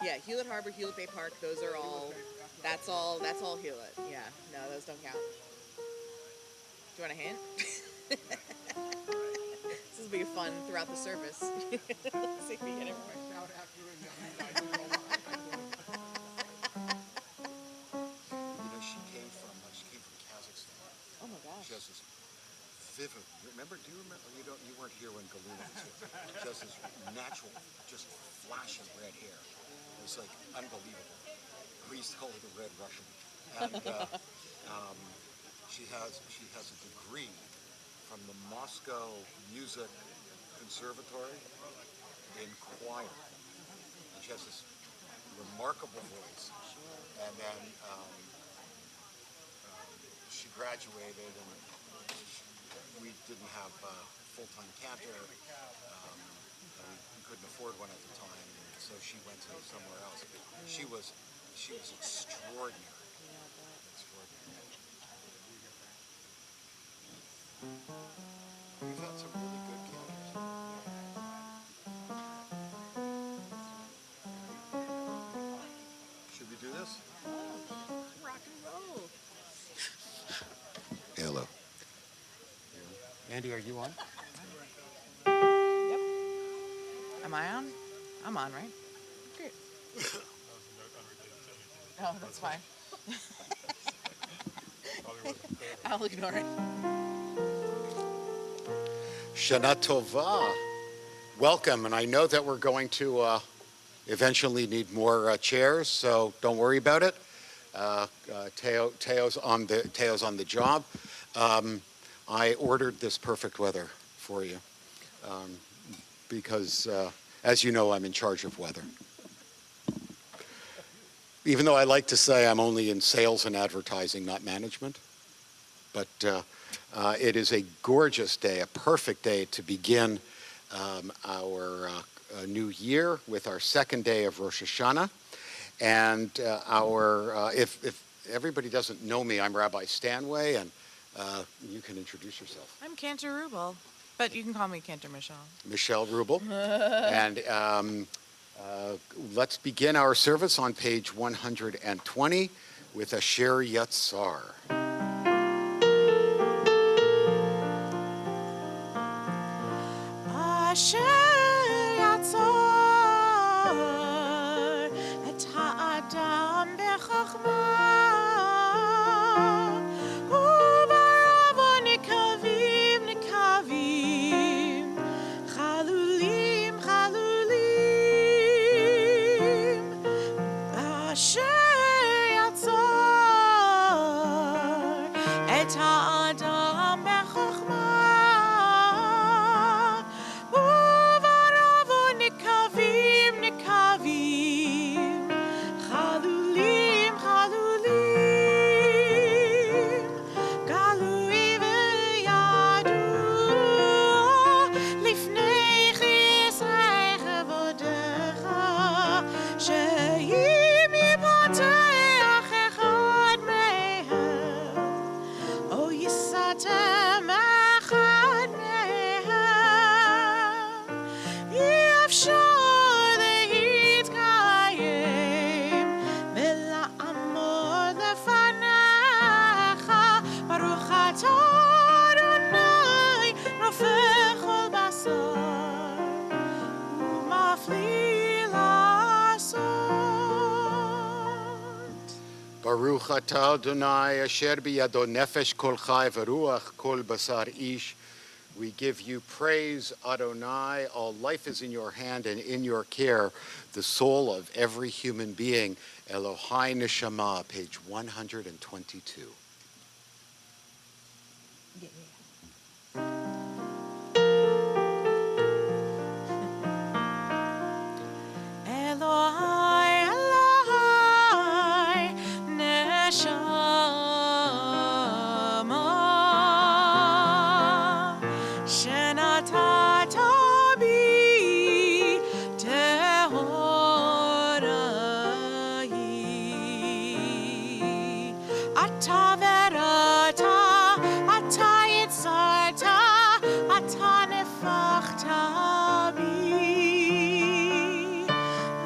Yeah, Hewlett Harbor, Hewlett Bay Park, those are all, that's all Hewlett. Yeah, no, those don't count. Do you want a hint? This will be fun throughout the service. See if we get it right. She came from Kazakhstan. Oh my gosh. She has this vivid, remember, do you remember, you weren't here when Galuna was here. She has this natural, just flashing red hair. It was like unbelievable. We used to call her the Red Russian. And she has a degree from the Moscow Music Conservatory in choir. And she has this remarkable voice. And then she graduated, and we didn't have a full-time cantor. We couldn't afford one at the time, so she went to somewhere else. She was extraordinary. We've had some really good cantors. Should we do this? Rock and roll. Hello. Andy, are you on? Yep. Am I on? I'm on, right? Great. Oh, that's fine. I'll ignore it. Shana Tova. Welcome, and I know that we're going to eventually need more chairs, so don't worry about it. Teo's on the job. I ordered this perfect weather for you because, as you know, I'm in charge of weather. Even though I like to say I'm only in sales and advertising, not management. But it is a gorgeous day, a perfect day to begin our new year with our second day of Rosh Hashanna. And if everybody doesn't know me, I'm Rabbi Stanway, and you can introduce yourself. I'm Cantor Rubel, but you can call me Cantor Michelle. Michelle Rubel. And let's begin our service on page 120 with Asher Yatzar. Asher Yatzar et ha'adam bechachma u'baravo nikavim nikavim chalulim chalulim Asher Yatzar et ha'adam bechachma Baruch atah Adonai asher biyado nefesh kol chai v'ruach kol basar ish. We give you praise, Adonai. All life is in your hand and in your care, the soul of every human being. Elohai Neshama, page 122.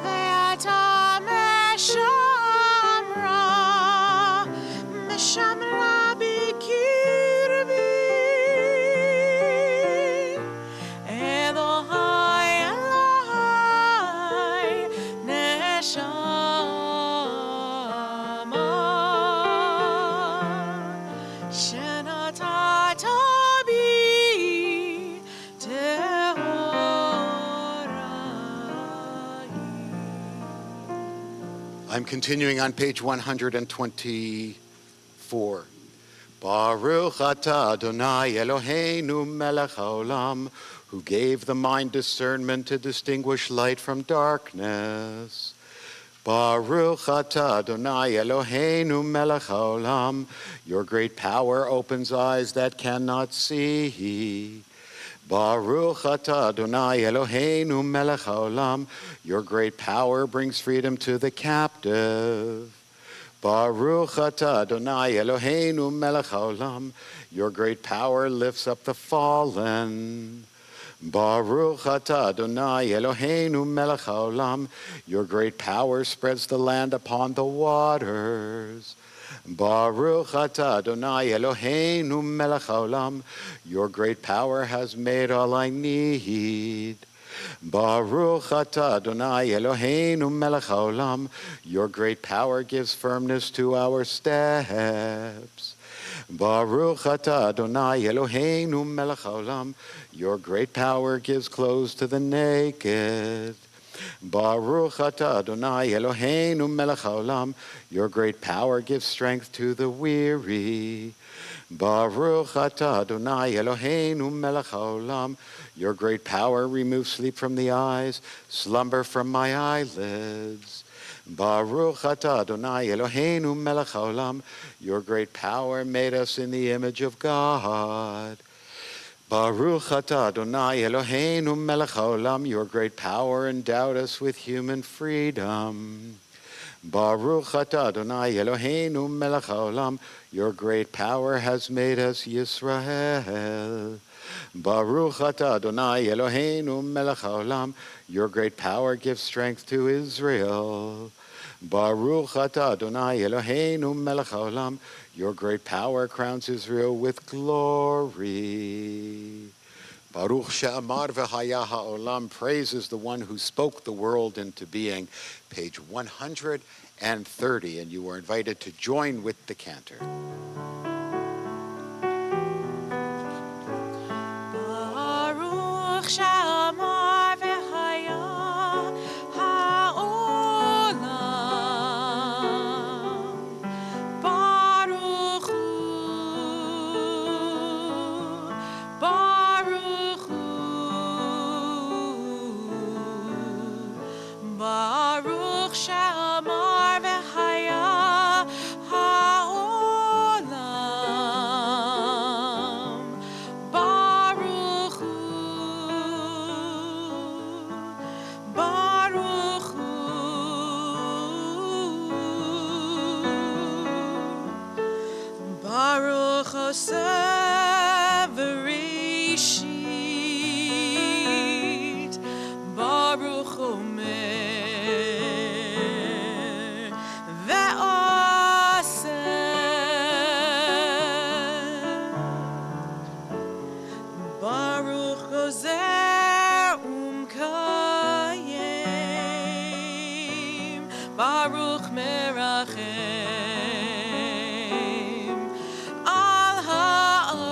Ve'ata I'm continuing on page 124. Baruch atah Adonai Eloheinu melech haolam, who gave the mind discernment to distinguish light from darkness. Baruch atah Adonai Eloheinu melech haolam, your great power opens eyes that cannot see. Baruch atah Adonai Eloheinu melech haolam, your great power brings freedom to the captive. Baruch atah Adonai Eloheinu melech haolam, your great power lifts up the fallen. Baruch atah Adonai Eloheinu melech haolam, your great power spreads the land upon the waters. Baruch atah Adonai Eloheinu melech haolam, your great power has made all I need. Baruch atah Adonai Eloheinu melech haolam, your great power gives firmness to our steps. Baruch atah Adonai Eloheinu melech haolam, your great power gives clothes to the naked. Baruch atah Adonai Eloheinu melech haolam, your great power gives strength to the weary. Baruch atah Adonai Eloheinu melech haolam, your great power removes sleep from the eyes, slumber from my eyelids. Baruch atah Adonai Eloheinu melech haolam, your great power made us in the image of God. Baruch atah Adonai Eloheinu melech haolam, your great power endowed us with human freedom. Baruch atah Adonai Eloheinu melech haolam, your great power has made us Yisrael. Baruch atah Adonai Eloheinu melech haolam, your great power gives strength to Israel. Baruch atah Adonai Eloheinu melech haolam, your great power crowns Israel with glory. Baruch she'amar v'haya ha'olam, praises the one who spoke the world into being. Page 130, and you are invited to join with the cantor. Baruch she'amar v'haya ha'olam. Baruch hu, Baruch hu, Baruch she'amar v'haya ha'olam. Baruch hu, Baruch hu. Baruch Oseh Bereshit, Baruch Omer Ve'oseh, Baruch Gozer Umkayem, Baruch Merachem al haaretz,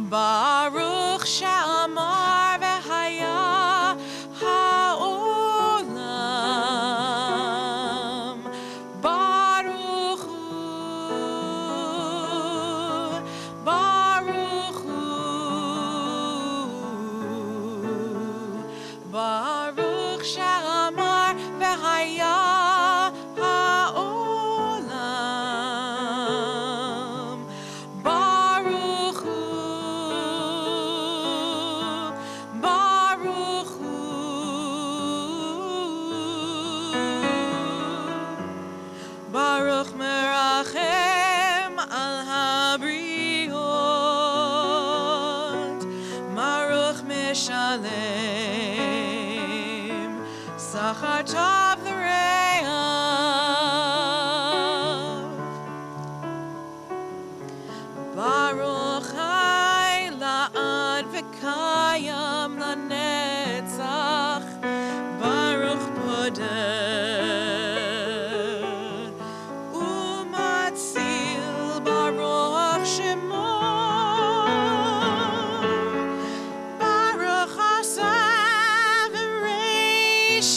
Baruch she'amar v'haya ha'olam. Baruch hu, Baruch hu, Baruch she'amar v'haya ha'olam. Baruch hu, Baruch hu. Baruch merachem al habriot, Baruch mishalem sachar tov l'reav. Baruch hai la'ad v'kayam lanetzach, Baruch poder umatzil, Baruch shemo, Baruch aseh v'reish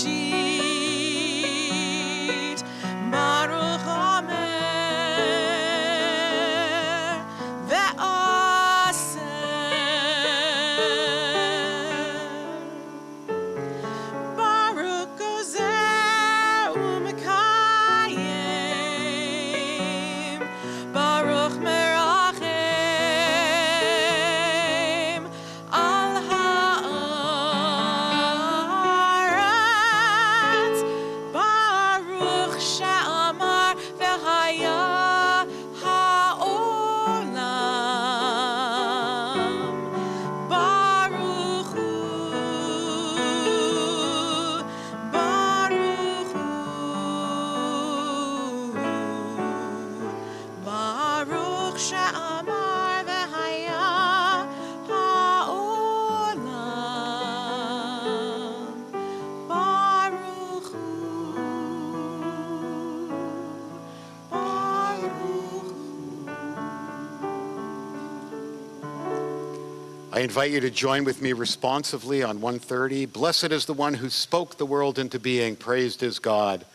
I invite you to join with me responsively on 130. Blessed is the one who spoke the world into being. Praised is God.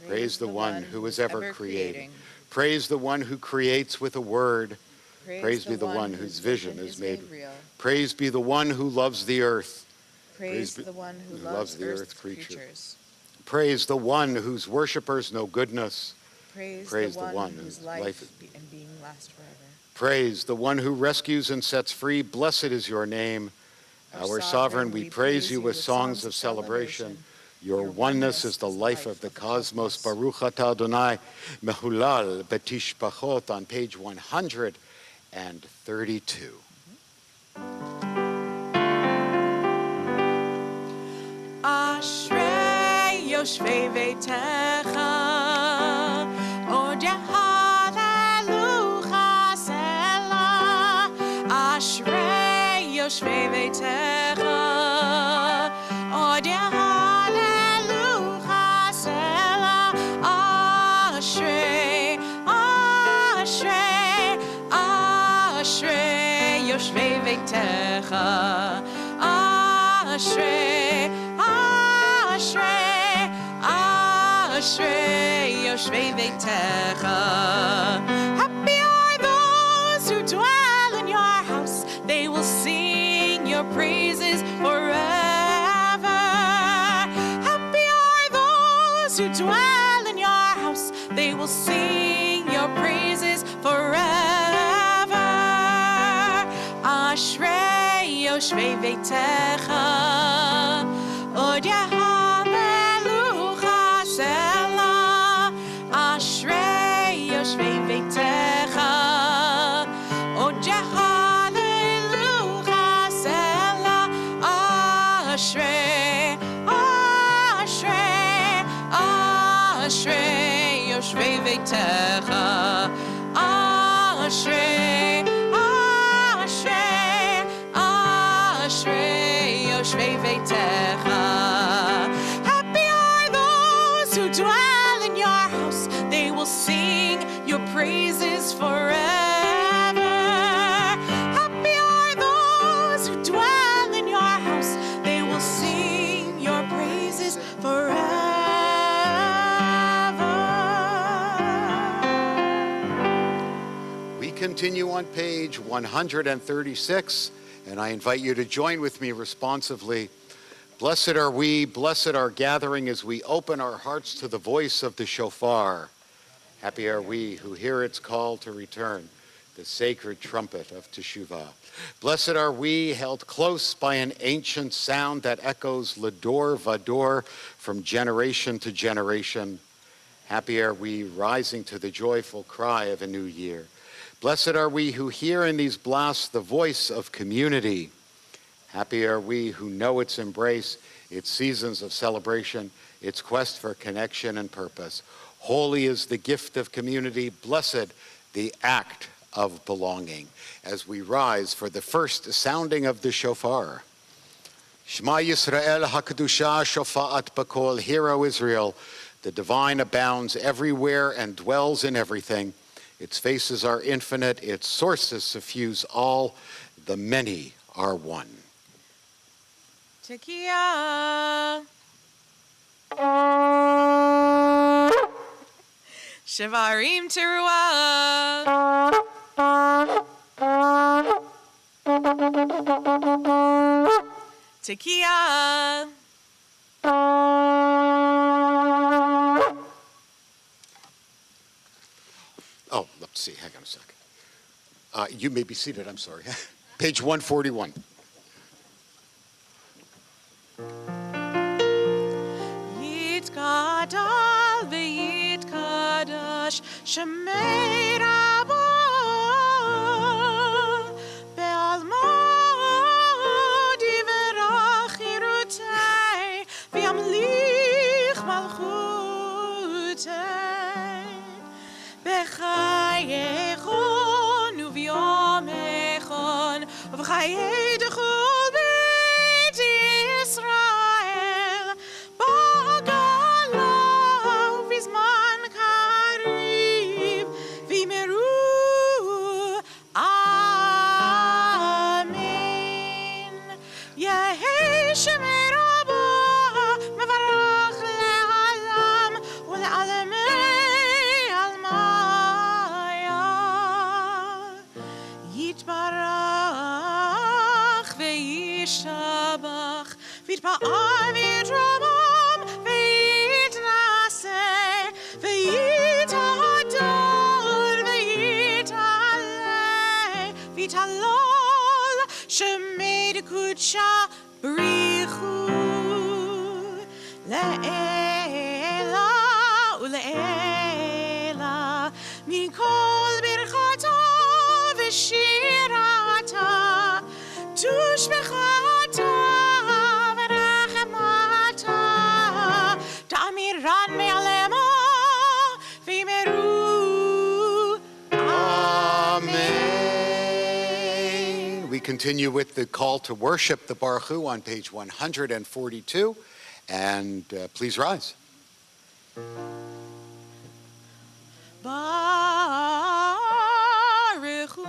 Praise the one who is ever creating. Praise the one who creates with a word. Praise be the one whose vision is made real. Praise be the one who loves the earth. Praise the one who loves the earth's creatures. Praise the one whose worshippers know goodness. Praise the one whose life and being last forever. Praise the one who rescues and sets free. Blessed is your name. Our sovereign, we praise you with songs of celebration. Your oneness is the life of the cosmos. Baruch atah Adonai mehulal betishpachot on page 132. Ashrei yoshvei veitecha, od yehalelucha Selah. Ashrei yoshvei veitecha, od yehalelucha Selah. Ashrei, ashrei, ashrei yoshvei veitecha. Ashrei, ashrei, ashrei yoshvei veitecha. Happy are those who dwell in your house. They will sing your praises forever. Happy are those who dwell in your house. They will sing your praises forever. Ashrei yoshvei veitecha, od yehalelucha Selah. Ashrei yoshvei veitecha, od yehalelucha Selah. Ashrei, ashrei, ashrei yoshvei veitecha. Ashrei, ashrei, ashrei yoshvei veitecha. Happy are those who dwell in your house. They will sing your praises forever. Happy are those who dwell in your house. They will sing your praises forever. We continue on page 136, and I invite you to join with me responsively. Blessed are we, blessed our gathering as we open our hearts to the voice of the shofar. Happy are we who hear its call to return, the sacred trumpet of Teshuvah. Blessed are we, held close by an ancient sound that echoes Lador Vador from generation to generation. Happy are we, rising to the joyful cry of a new year. Blessed are we who hear in these blasts the voice of community. Happy are we who know its embrace, its seasons of celebration, its quest for connection and purpose. Holy is the gift of community, blessed the act of belonging. As we rise for the first sounding of the shofar. Shema Yisrael HaKadoshah Shofa'at Bakol. Hear, O Israel, the divine abounds everywhere and dwells in everything. Its faces are infinite, its sources suffuse all. The many are one. Tekiah. Shevarim teruah. Tekiah. Oh, let's see, hang on a sec. You may be seated, I'm sorry. Page 141. Yitkadal v'yitkadash Shemei Rabo Be'almo Divrach Chirutei V'yamlich Malchutei B'chayechon u'v'yomechon V'chayei dechol Beit Yisrael Ba'gala u'v'zman kariv V'meru Amen. ויתברך וישתבח ויתפאר ויתרומם ויתנשא ויתהדר ויתעלה ויתהלל שמי דקודשה בריחו לעילה ולעילה מכל ברכתה ושירתה תושבחתה ורחמתה תאמירן מעלמה וימרו Amen. We continue with the call to worship the Baruch Hu on page 142. And please rise. Baruch Hu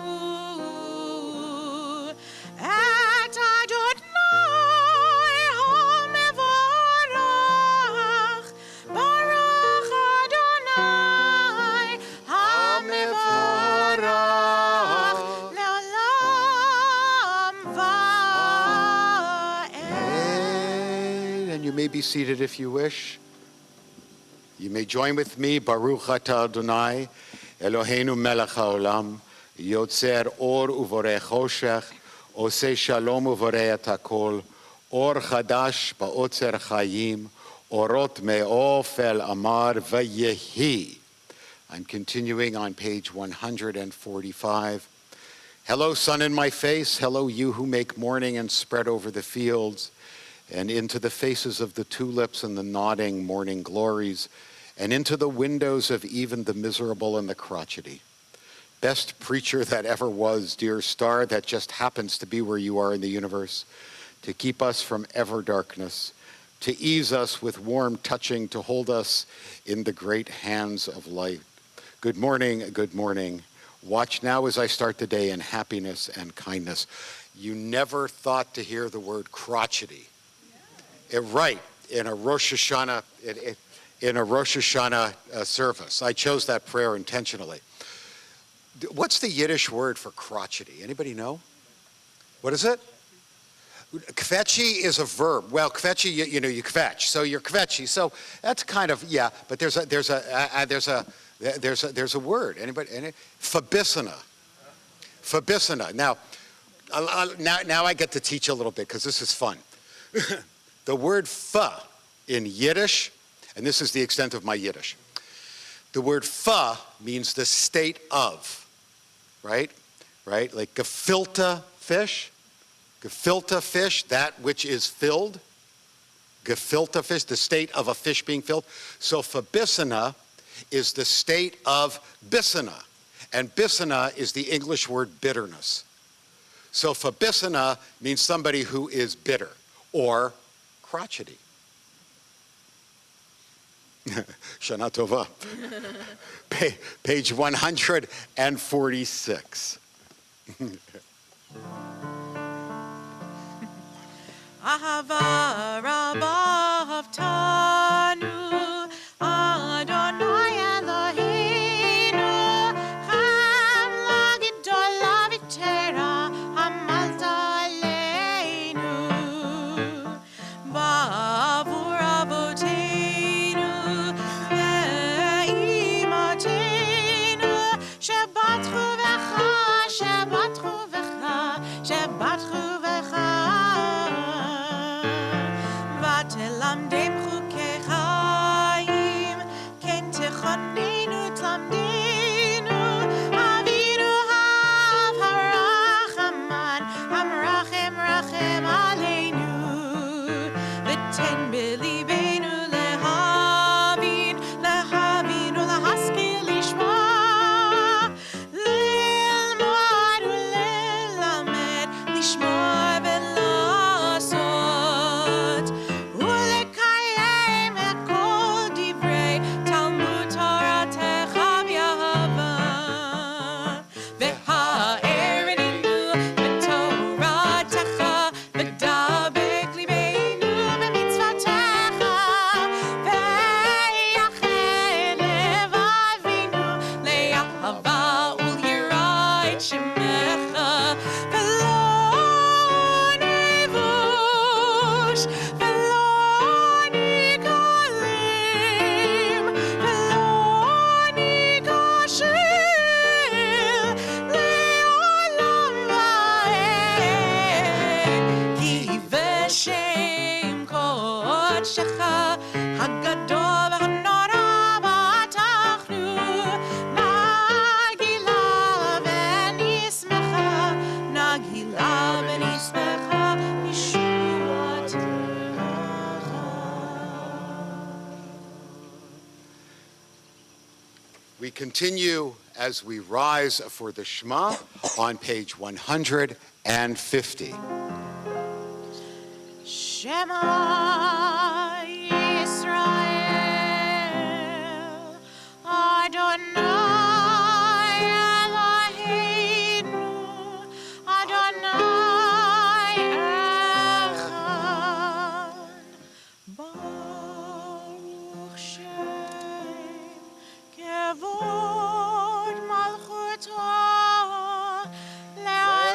et Adonai HaMevorach Baruch Adonai HaMevorach Le'olam va'ed. And you may be seated if you wish. You may join with me, Baruch Atah Adonai, Eloheinu melech haolam, Yotzer or uvorei choshech, Osei shalom uvorei et hakol, Or chadash ba'otzer chayim, Orot me'of el amar v'yehi. I'm continuing on page 145. Hello, sun in my face. Hello, you who make morning and spread over the fields and into the faces of the tulips and the nodding morning glories, and into the windows of even the miserable and the crotchety. Best preacher that ever was, dear star that just happens to be where you are in the universe, to keep us from ever darkness, to ease us with warm touching, to hold us in the great hands of light. Good morning, good morning. Watch now as I start the day in happiness and kindness. You never thought to hear the word crotchety. Right, in a Rosh Hashanna, service. I chose that prayer intentionally. What's the Yiddish word for crotchety? Anybody know? What is it? Kvetchy is a verb. Well, kvetchy, you kvetch, so you're kvetchy. So that's kind of, yeah. But there's a word. Anybody? Fabissina. Now I get to teach a little bit because this is fun. The word fa in Yiddish, and this is the extent of my Yiddish. The word fa means the state of, right? Like gefilte fish, that which is filled. Gefilte fish, the state of a fish being filled. So fabissina is the state of bissina, and bissina is the English word bitterness. So fabissina means somebody who is bitter or crotchety. Shana Tova. Page 146. Ahava Rabbav Tanu Adonai Eloheinu Cham Lagidol Avitera Hamalta Aleinu Ba'avur Avoteinu Ve'imatenu Shebatchu Vecha תלמדם חוקי חיים, כן תכוננו תלמדנו, אבינו אב הרחמן, המרחם רחם עלינו, ותן בליבנו להבין ולהשכיל לשמוע, ללמוד וללמד, לשמוע ולעשות. continue as we rise for the Shema on page 150. Shema Yisrael, Adonai Eloheinu, Adonai Echad, Baruch Shem Kevod Malchuto Le'olam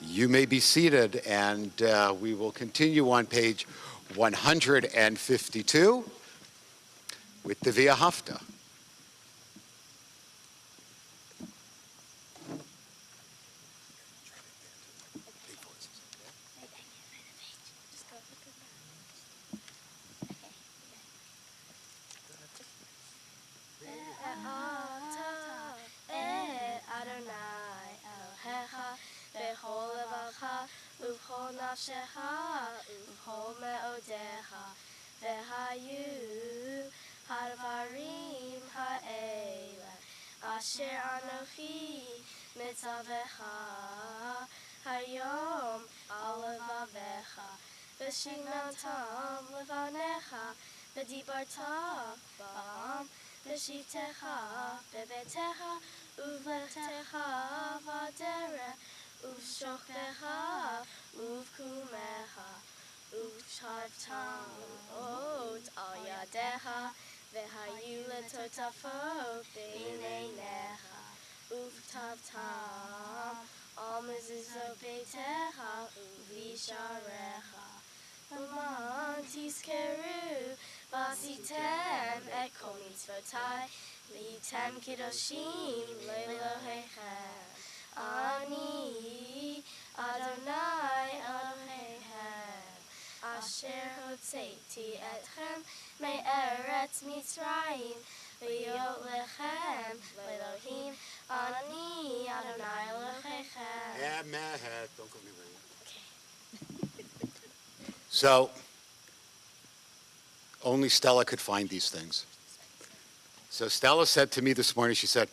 You may be seated, and we will continue on page 152 with the Via Hafta. בכל לבבך ובכל נפשך ובכל מאודיך והיו הדברים האלה אשר אנוכי מצווך היום על לבביך ושמרתם לבניך ודיברת בם בשבתך בביתך ובלכתך בדרך ובשוכבך ובקומך ובשבתם עוד על ידיך והיו לטוטפות בין עיניך וכתבתם על מזוזות ביתך ובשעריך למען תזכרו ועשיתם את כל מצוותי והייתם קדושים לאלוהיכם אני אדוני אלוהיכם אשר הוצאתי אתכם מארץ מצרים להיות לכם לאלוהים אני אדוני אלוהיכם. Don't go anywhere. So, only Stella could find these things. So Stella said to me this morning, she said,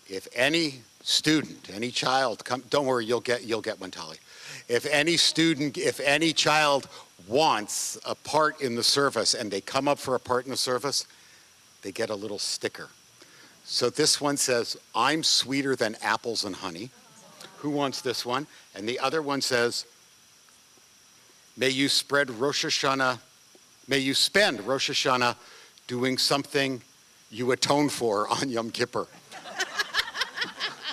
if any student, any child, don't worry, you'll get one, Tali. If any student, if any child wants a part in the service and they come up for a part in the service, they get a little sticker. So this one says, I'm sweeter than apples and honey. Who wants this one? And the other one says, may you spend Rosh Hashanah doing something you atone for on Yom Kippur.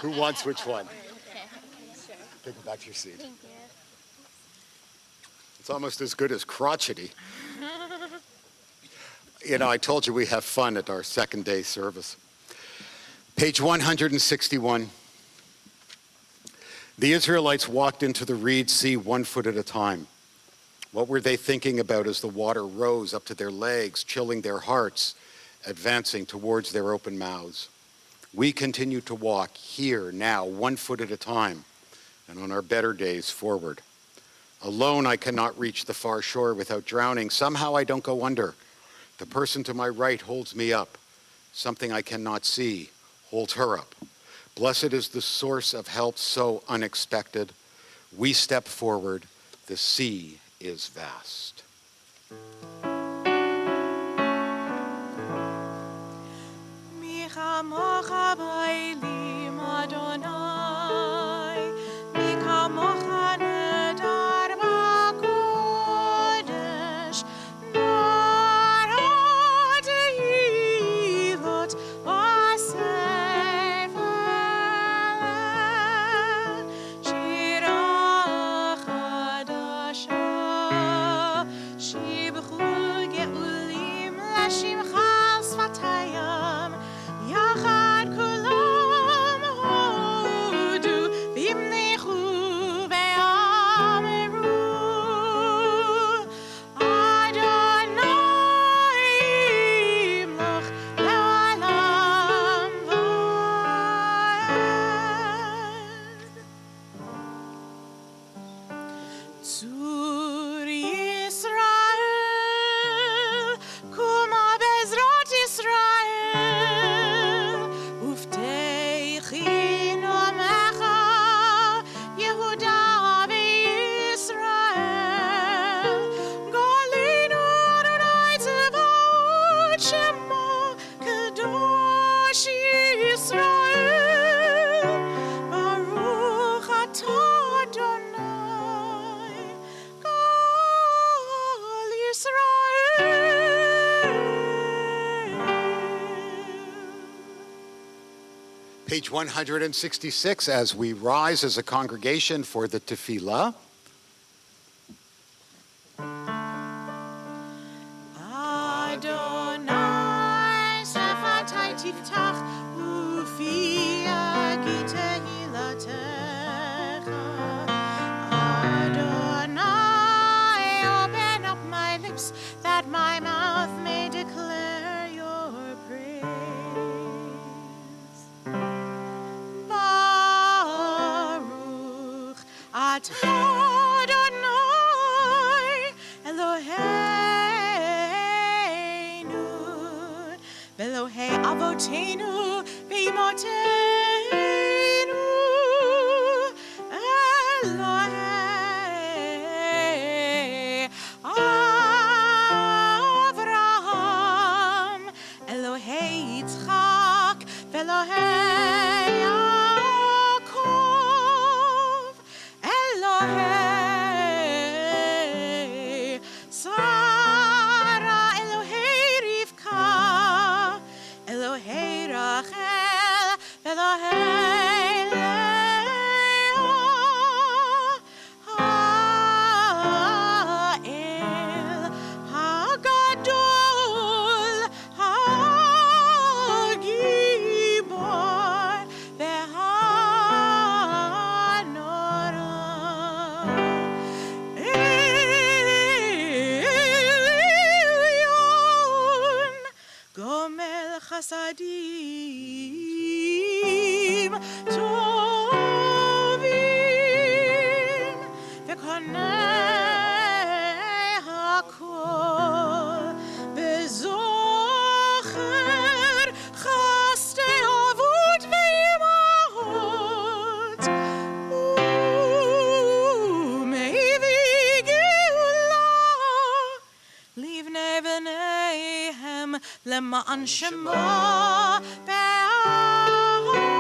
Who wants which one? Take it back to your seat. Thank you. It's almost as good as crotchety. You know, I told you we have fun at our second day service. Page 161. The Israelites walked into the Reed Sea 1 foot at a time. What were they thinking about as the water rose up to their legs, chilling their hearts, advancing towards their open mouths? We continue to walk here now, 1 foot at a time, and on our better days forward. Alone I cannot reach the far shore without drowning. Somehow I don't go under. The person to my right holds me up. Something I cannot see holds her up. Blessed is the source of help so unexpected. We step forward. The sea is vast. Mi chamocha b'elim Adonai, mi kamocha nedar b'kodesh, nor ha'tehilot b'sefer, shira chadasha, shibchu geulim l'shimcha sfatayam, yachad kulam. Page 166, as we rise as a congregation for the tefillah. Adonai, Sefatai Tiftach, Ufi Agite Hilatecha. Adonai, open up my lips, that my mouth may declare your praise. Baruch atah Adonai Eloheinu Elohei Avoteinu V'Imoteinu Elohei Avraham Elohei Yitzchak Elohei Yaakov Elohei Sarah Elohei Rivka Elohei Rachel Elohei Leah Ha'el Hagadol Ha'gibor Ve'hanora Elyon Gomel Chasadim Tovim Ve'konei Hakol Bezocher Chastei Avot Ve'imahot U'mevi Geulah Livnei v'neihem Lema'an Shemo Be'avam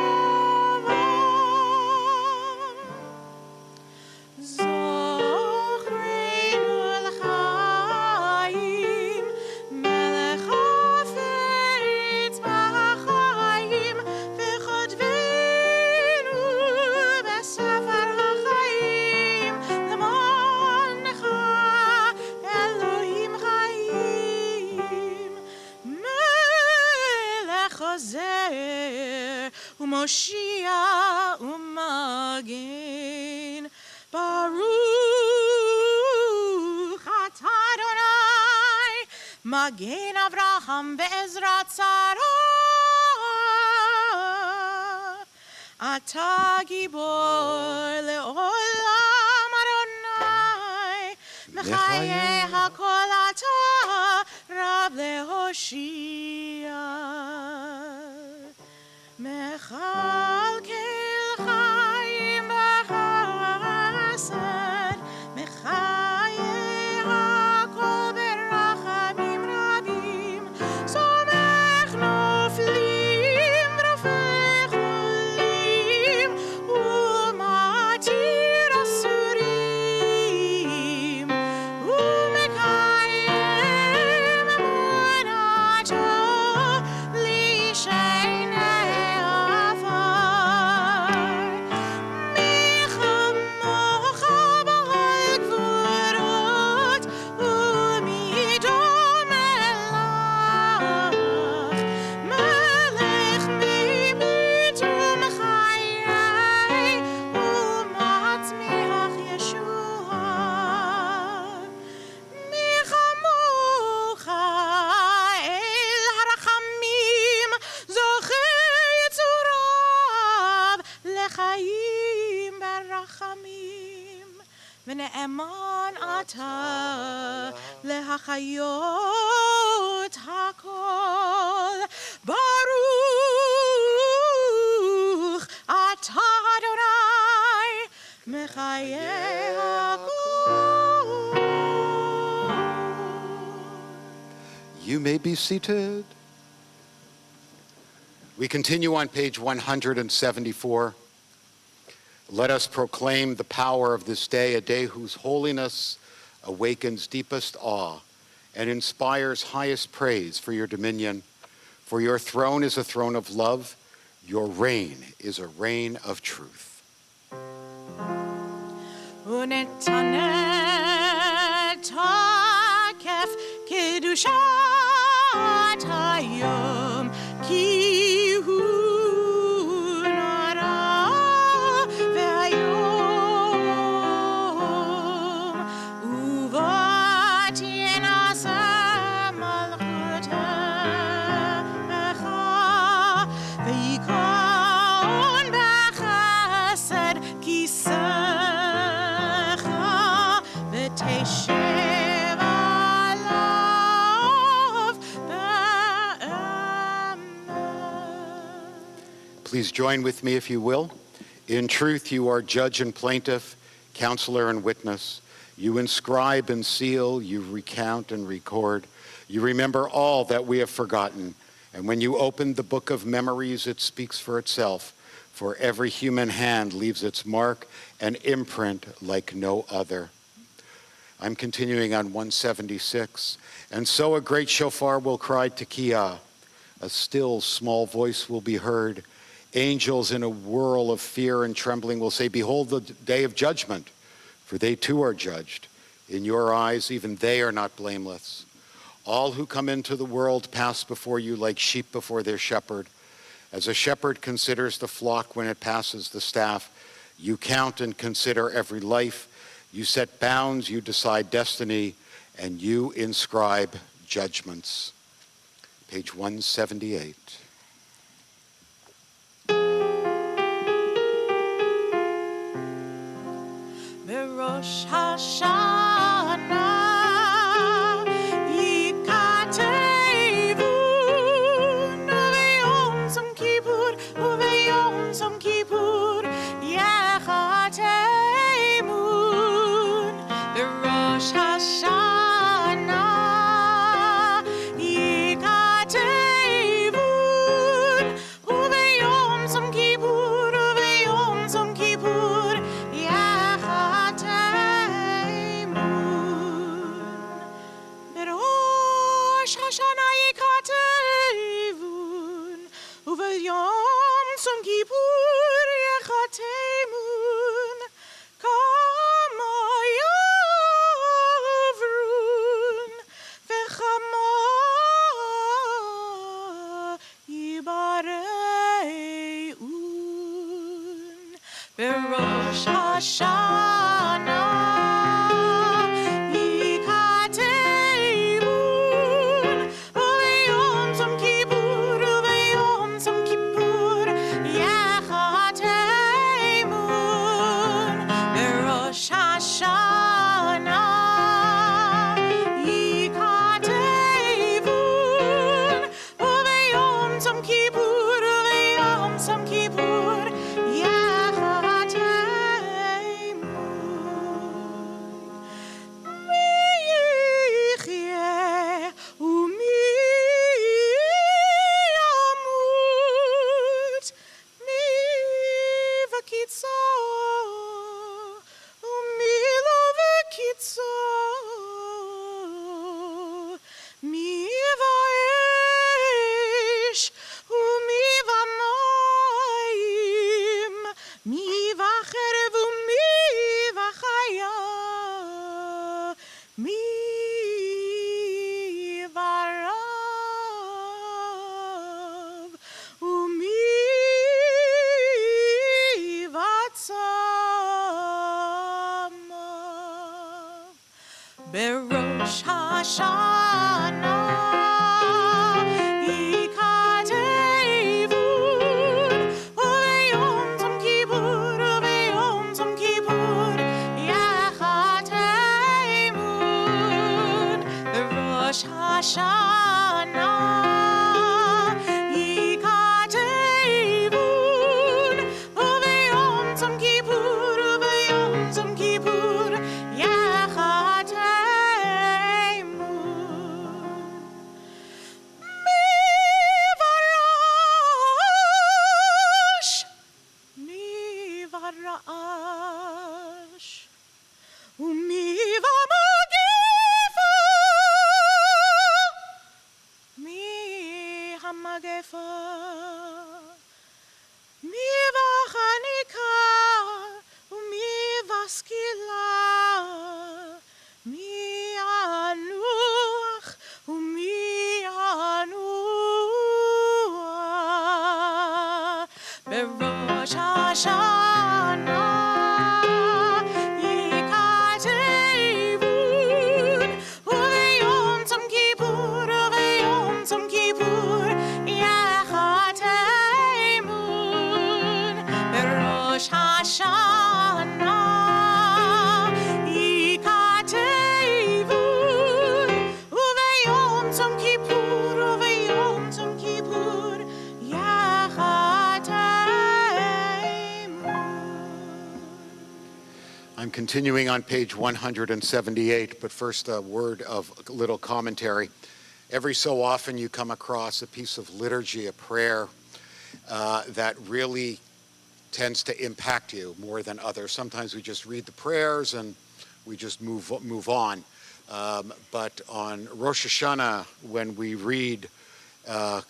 Zochreinu l'chaim Melech hafetz b'chaim V'chodvenu b'sefer ha'chaim L'moncha Elohim chaim Melech Ozer u'Moshiach u'Magen Baruch atah Adonai Magen Avraham ve'Ezrat Sarah Atah Gibor le'olam Adonai Mechayeh hakol atah Rab le'Hoshia Mechalkel Chaim b'chesed Mechayeh hakol berachamim rabim Somech noflim v'rofech cholim U'matir asurim U'mekayem emunato Lishenei afar Michamocha b'al gvurot U'midom elach Melech mibitum chayei U'matzmiach Yeshua Michamocha el harachamim Zocher yitzurav Lechaim barachamim V'ne'eman atah Lehachayot hakol Baruch atah Adonai Mechayeh hakol. You may be seated. We continue on page 174. Let us proclaim the power of this day, a day whose holiness awakens deepest awe and inspires highest praise for your dominion. For your throne is a throne of love, Your reign is a reign of truth. ונתנה תוקף קדושת היום, כי הוא נורא ואיום, ובוא תנשא מלכותך, וייכון בחסד כיסאך, ותשב עליו באמת. Please join with me if you will. In truth, you are judge and plaintiff, counselor and witness. You inscribe and seal, you recount and record. You remember all that we have forgotten. And when you open the book of memories, it speaks for itself. For every human hand leaves its mark and imprint like no other. I'm continuing on 176. And so a great shofar will cry Tekiah. A still small voice will be heard. Angels in a whirl of fear and trembling will say, behold the day of judgment, for they too are judged. In your eyes, even they are not blameless. All who come into the world pass before you like sheep before their shepherd. As a shepherd considers the flock when it passes the staff, you count and consider every life. You set bounds, you decide destiny, and you inscribe judgments. Page 178. בראש השנה ייכתבון, וביום צום כיפור, וביום צום כיפור ייכתבון. בראש השנה ייכתבון, וביום צום כיפור, וביום צום כיפור בראש השנה ייכתבון, וביום צום כיפור ייכתבון, כמה יעברון וכמה ייבראון. בראש השנה בראש השנה ייכתבון, וביום צום כיפור, וביום צום כיפור ייכתבון. בראש השנה ייכתבון, וביום צום כיפור, וביום צום כיפור mi vachanika, umi vaskila, mi anuach, umi anuach, berosh Hashanah. Rosh Hashanah, Yikatevun, Uveyom Tzom Kippur, Uveyom Tzom Kippur, Yachateimun. I'm continuing on page 178, but first a word of a little commentary. Every so often you come across a piece of liturgy, a prayer, that really tends to impact you more than others. Sometimes we just read the prayers and we just move on. But on Rosh Hashanah, when we read B'Rosh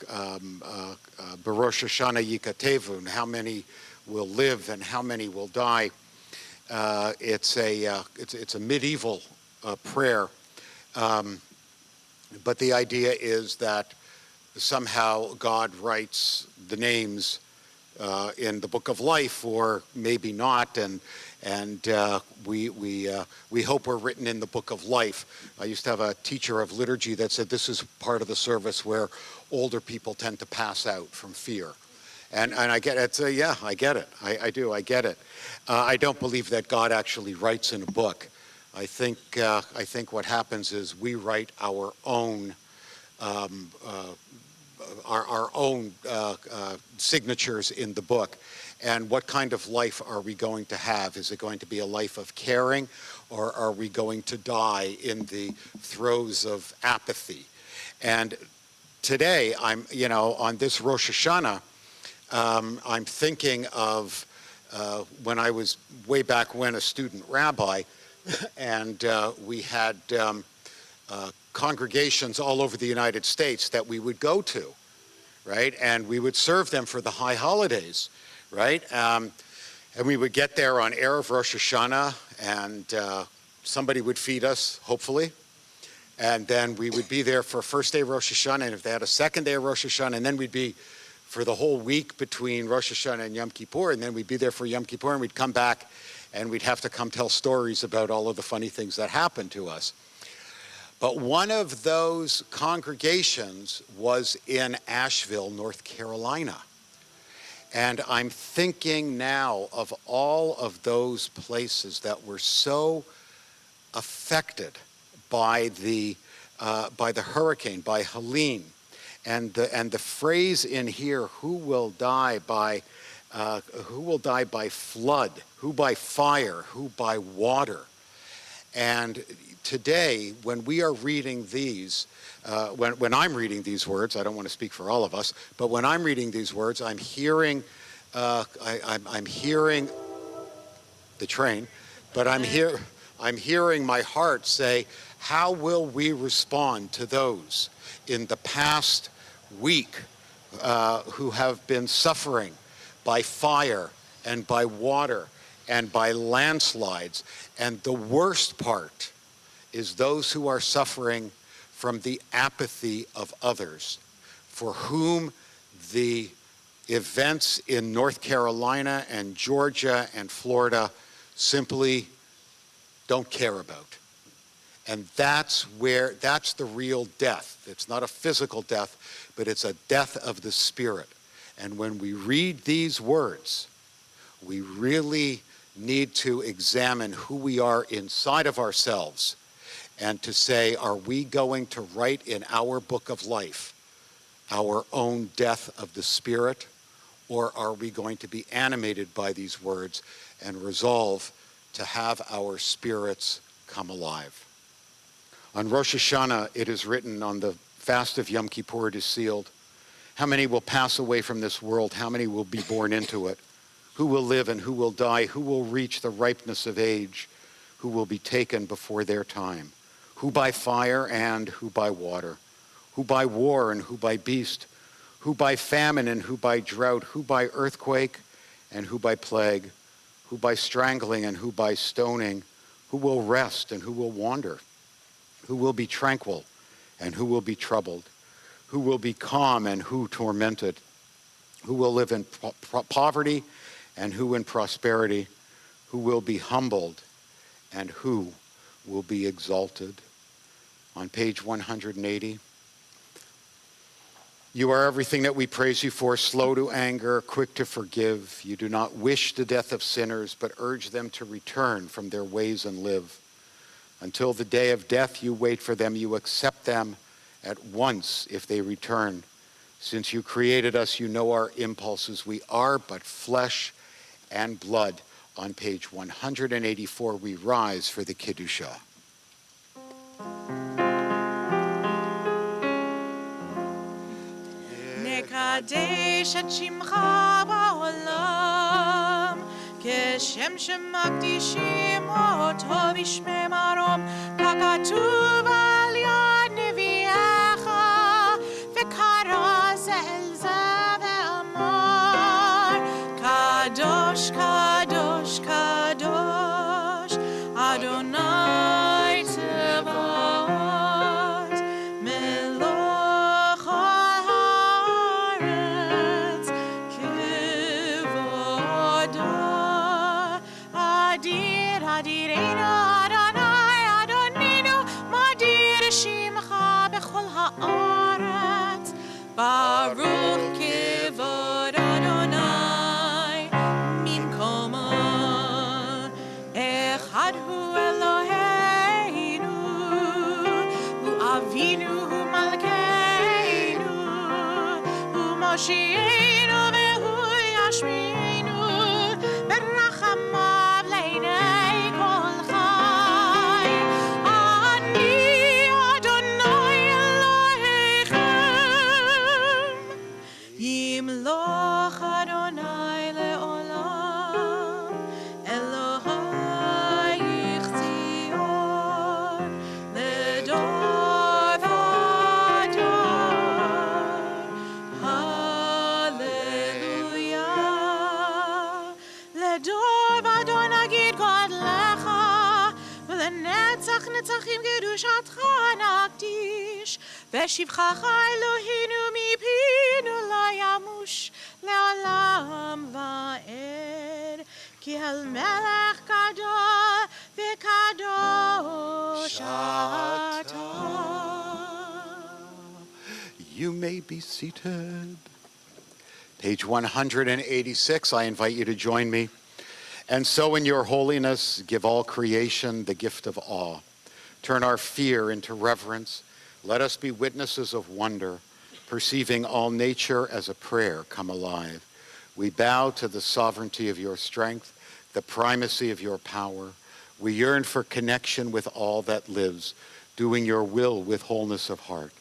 Hashanah Yikatevun, how many will live and how many will die, it's a medieval prayer. But the idea is that somehow God writes the names in the book of life, or maybe not, and we hope we're written in the book of life. I used to have a teacher of liturgy that said this is part of the service where older people tend to pass out from fear. And I get it. Yeah, I get it. I do. I get it. I don't believe that God actually writes in a book. I think what happens is we write our own signatures in the book. And what kind of life are we going to have? Is it going to be a life of caring, or are we going to die in the throes of apathy? And today, on this Rosh Hashanah, I'm thinking of when I was way back when a student rabbi, and we had congregations all over the United States that we would go to, right? And we would serve them for the high holidays, right? And we would get there on Erev Rosh Hashanah, and somebody would feed us, hopefully. And then we would be there for first day Rosh Hashanah, and if they had a second day of Rosh Hashanah, and then we'd be for the whole week between Rosh Hashanah and Yom Kippur, and then we'd be there for Yom Kippur, and we'd come back, and we'd have to come tell stories about all of the funny things that happened to us. But one of those congregations was in Asheville, North Carolina. And I'm thinking now of all of those places that were so affected by the hurricane, by Helene, and the phrase in here, who will die by flood, who by fire, who by water. And today, when we are reading these, when I'm reading these words, I don't want to speak for all of us, but when I'm reading these words, I'm hearing I'm hearing the train, but I'm hearing my heart say, how will we respond to those in the past week who have been suffering by fire and by water and by landslides? And the worst part is those who are suffering from the apathy of others, for whom the events in North Carolina and Georgia and Florida simply don't care about. And that's the real death. It's not a physical death, but it's a death of the spirit. And when we read these words, we really need to examine who we are inside of ourselves and to say, are we going to write in our book of life our own death of the spirit, or are we going to be animated by these words and resolve to have our spirits come alive? On Rosh Hashanah, it is written, on the fast of Yom Kippur it is sealed, how many will pass away from this world? How many will be born into it? Who will live and who will die? Who will reach the ripeness of age? Who will be taken before their time? Who by fire and who by water? Who by war and who by beast? who by famine and who by drought, who by earthquake and who by plague, who by strangling and who by stoning, who will rest and who will wander, who will be tranquil and who will be troubled, who will be calm and who tormented, who will live in poverty and who in prosperity, who will be humbled and who will be exalted. On page 180. You are everything that we praise you for, slow to anger, quick to forgive. You do not wish the death of sinners, but urge them to return from their ways and live. Until the day of death, you wait for them. You accept them at once if they return. Since you created us, you know our impulses. We are but flesh and blood. On page 184, we rise for the Kiddusha. נקדש את שמך בעולם, כשם שמקדישים אותו בשמי מרום, ככתוב על יד נביאך, וקרא זה אל זה ואמר, קדוש, קדוש, קדוש, אדוני צבאות, מלוך הארץ, כבודו, אדיר, אדירנו, אדוני, אדוננו, מדיר שמך בכל הארץ, ברוך כבוד אדוני ממקומו, אחד הוא אלוהינו, הוא אבינו, הוא מלכנו, הוא מושיענו והוא ישמיענו, ברחמיו לעיני כל חי. אני אדוני אלוהיכם, ימלוך אדוני לעולם, אלוהיך ציון, לדור ודור. הללויה. לדור ודור נגיד גודלך, ולנצח נצחים קדושתך נקדיש, ושבחך אלוהינו מפינו לא ימוש לעולם ועד, כי אל מלך גדול וקדוש אתה. You may be seated. Page 186, I invite you to join me. And so in your holiness, give all creation the gift of awe. Turn our fear into reverence. Let us be witnesses of wonder, perceiving all nature as a prayer come alive. We bow to the sovereignty of your strength, the primacy of your power. We yearn for connection with all that lives, doing your will with wholeness of heart.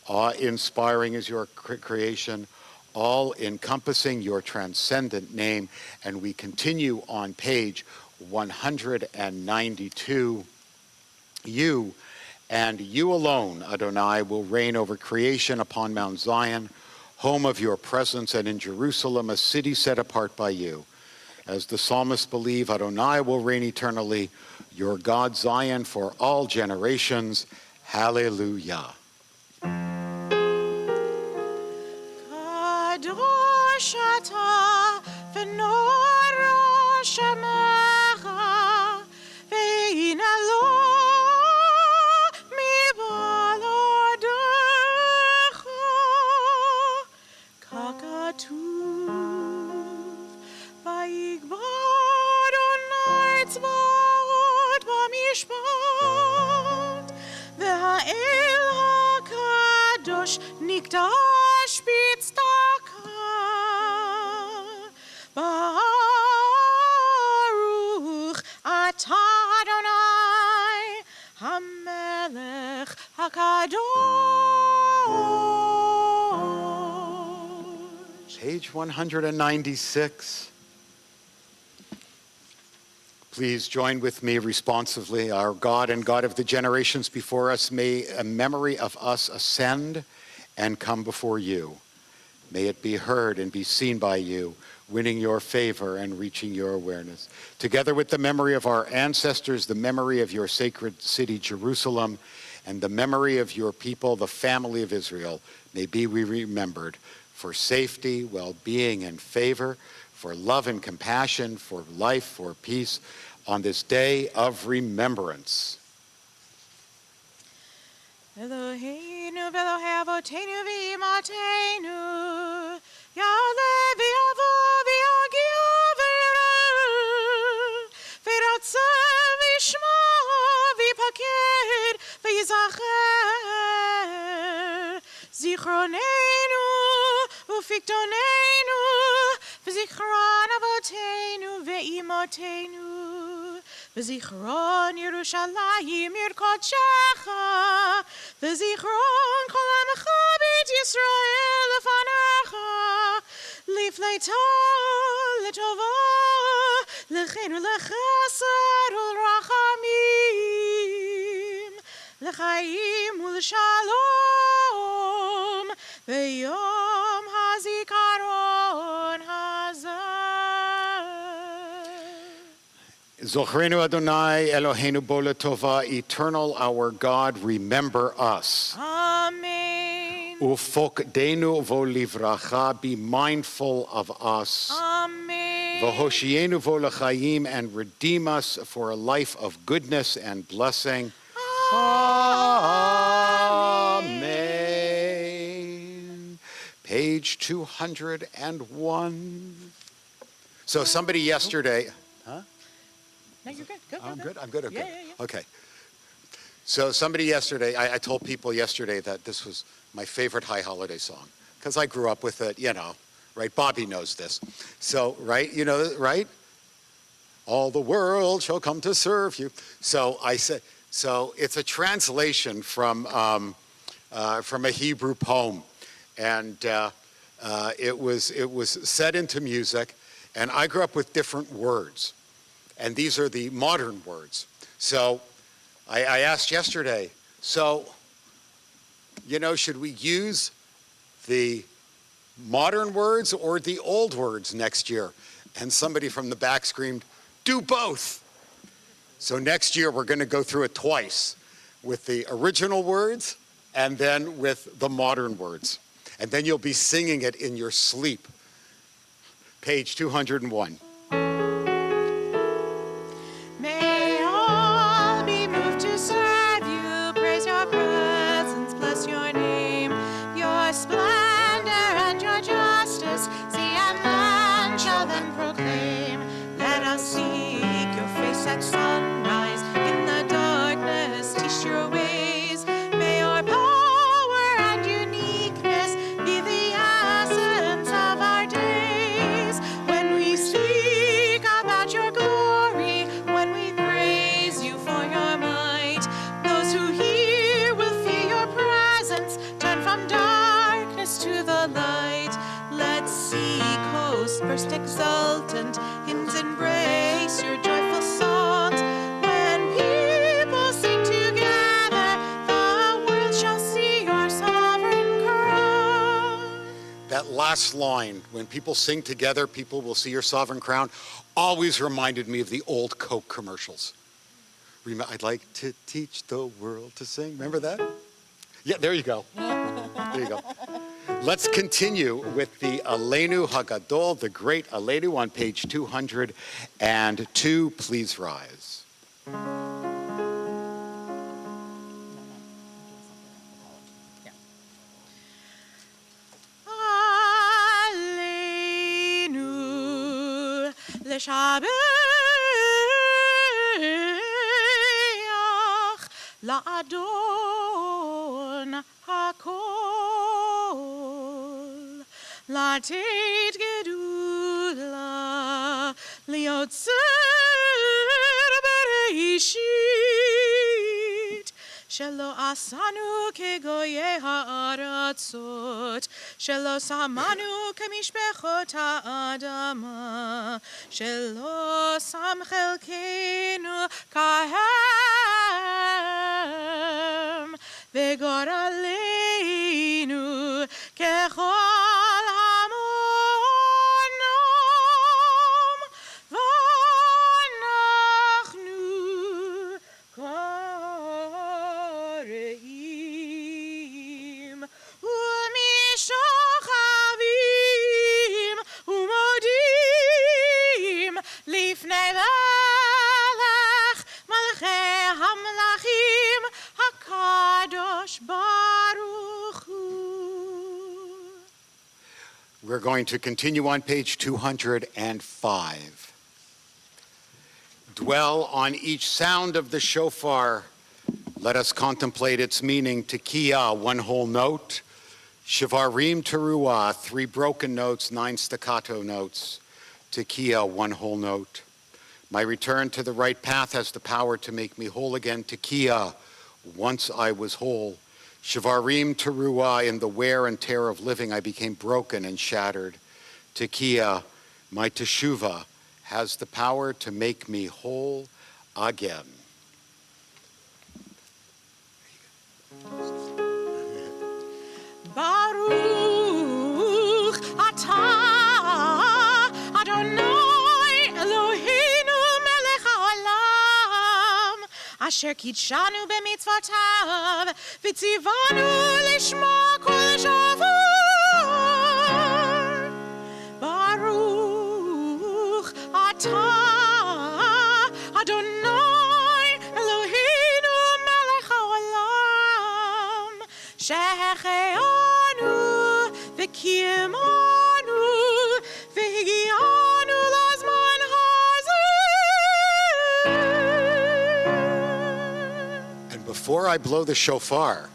Awe-inspiring is your creation, all-encompassing your transcendent name. And we continue on page 192. You and you alone, Adonai, will reign over creation upon Mount Zion, home of your presence, and in Jerusalem, a city set apart by you. As the psalmists believe, Adonai will reign eternally, your God Zion for all generations. Hallelujah. קדוש אתה ונורא שמך, והנה לו מבלעדיך, ככתוב, ויגבר אדוני צבאות במשפט, והאל הקדוש נקדש בצדקה. Baruch atah Adonai HaMelech HaKadosh. Page 196. Please join with me responsively. Our God and God of the generations before us, may a memory of us ascend and come before you. May it be heard and be seen by you, winning your favor and reaching your awareness. Together with the memory of our ancestors, the memory of your sacred city, Jerusalem, and the memory of your people, the family of Israel, may be we remembered for safety, well-being, and favor, for love and compassion, for life, for peace, on this day of remembrance. Eloheinu v'Elohei Avotenu v'Imateinu, Ya'aleh v'Yavo v'Yagia v'Yireh, v'Yiratzeh v'Yishma v'Yipaked v'Yizacher, Zichronenu u'Fiktonenu v'Zichron Avotenu v'Imotenu, v'zichron Yerushalayim ir kodshecha, v'zichron kol amecha beit Yisrael lefanecha, lifleita letova, lechenu lechesed ulrachamim, lechayim ulshalom, v'yom hazikaron hazeh. Zochrenu Adonai Eloheinu bo letova, eternal our God, remember us. Amen. Ufokdenu vo livracha, be mindful of us. Amen. V'hoshienu vo lechayim, and redeem us for a life of goodness and blessing. Amen. Page 201. So somebody yesterday... No, you're good. Go, I'm go. good? I'm good? Okay. Yeah. Okay. So somebody yesterday, I told people yesterday that this was my favorite high holiday song because I grew up with it, right? Bobby knows this. So, right? You know, right? All the world shall come to serve you. So I said, so it's a translation from a Hebrew poem. And it was set into music. And I grew up with different words. And these are the modern words. So I asked yesterday, should we use the modern words or the old words next year? And somebody from the back screamed, do both. So next year we're going to go through it twice with the original words and then with the modern words. And then you'll be singing it in your sleep. Page 201. May all be moved to serve you, praise your presence, bless your name, your splendor and your justice, sea and land shall then proclaim. Let us seek your face at sunrise, in the darkness teach your ways. May your power and uniqueness be the essence of our days. When we speak about your glory, when we praise you for your might, those who hear will feel your presence, turn from darkness to the light. Let sea coast burst exultant, hymns embrace your joyful songs. When people sing together, the world shall see your sovereign crown. That last line, when people sing together, people will see your sovereign crown, always reminded me of the old Coke commercials. I'd like to teach the world to sing. Remember that? Yeah, there you go. There you go. Let's continue with the Aleinu Hagadol, the great Aleinu, on page 202. Please rise. Aleinu l'shabeach la'adon hakol, la'tet gedula liotzer bereishit, shelo asanu kegoye ha'aratzot, shelo samanu kemishbechot ha'adama, shelo sam chelkenu kahem, vegor aleinu kechol We're going to continue on page 205. Dwell on each sound of the shofar. Let us contemplate its meaning. Tekiah, one whole note. Shivarim teruah, 3 broken notes, 9 staccato notes. Tekiah, one whole note. My return to the right path has the power to make me whole again. Tekiah, once I was whole. Shivarim teruah, in the wear and tear of living, I became broken and shattered. Tekiah, my teshuvah, has the power to make me whole again. Baruch atah Adonai Eloheinu melech haolam asher kidshanu b'mitzvotav v'tzivanu lishma kol shavar. Baruch atah Adonai Eloheinu melech haolam shehecheanu v'kiyemanu v'higianu lazman hazeh. And before I blow the shofar,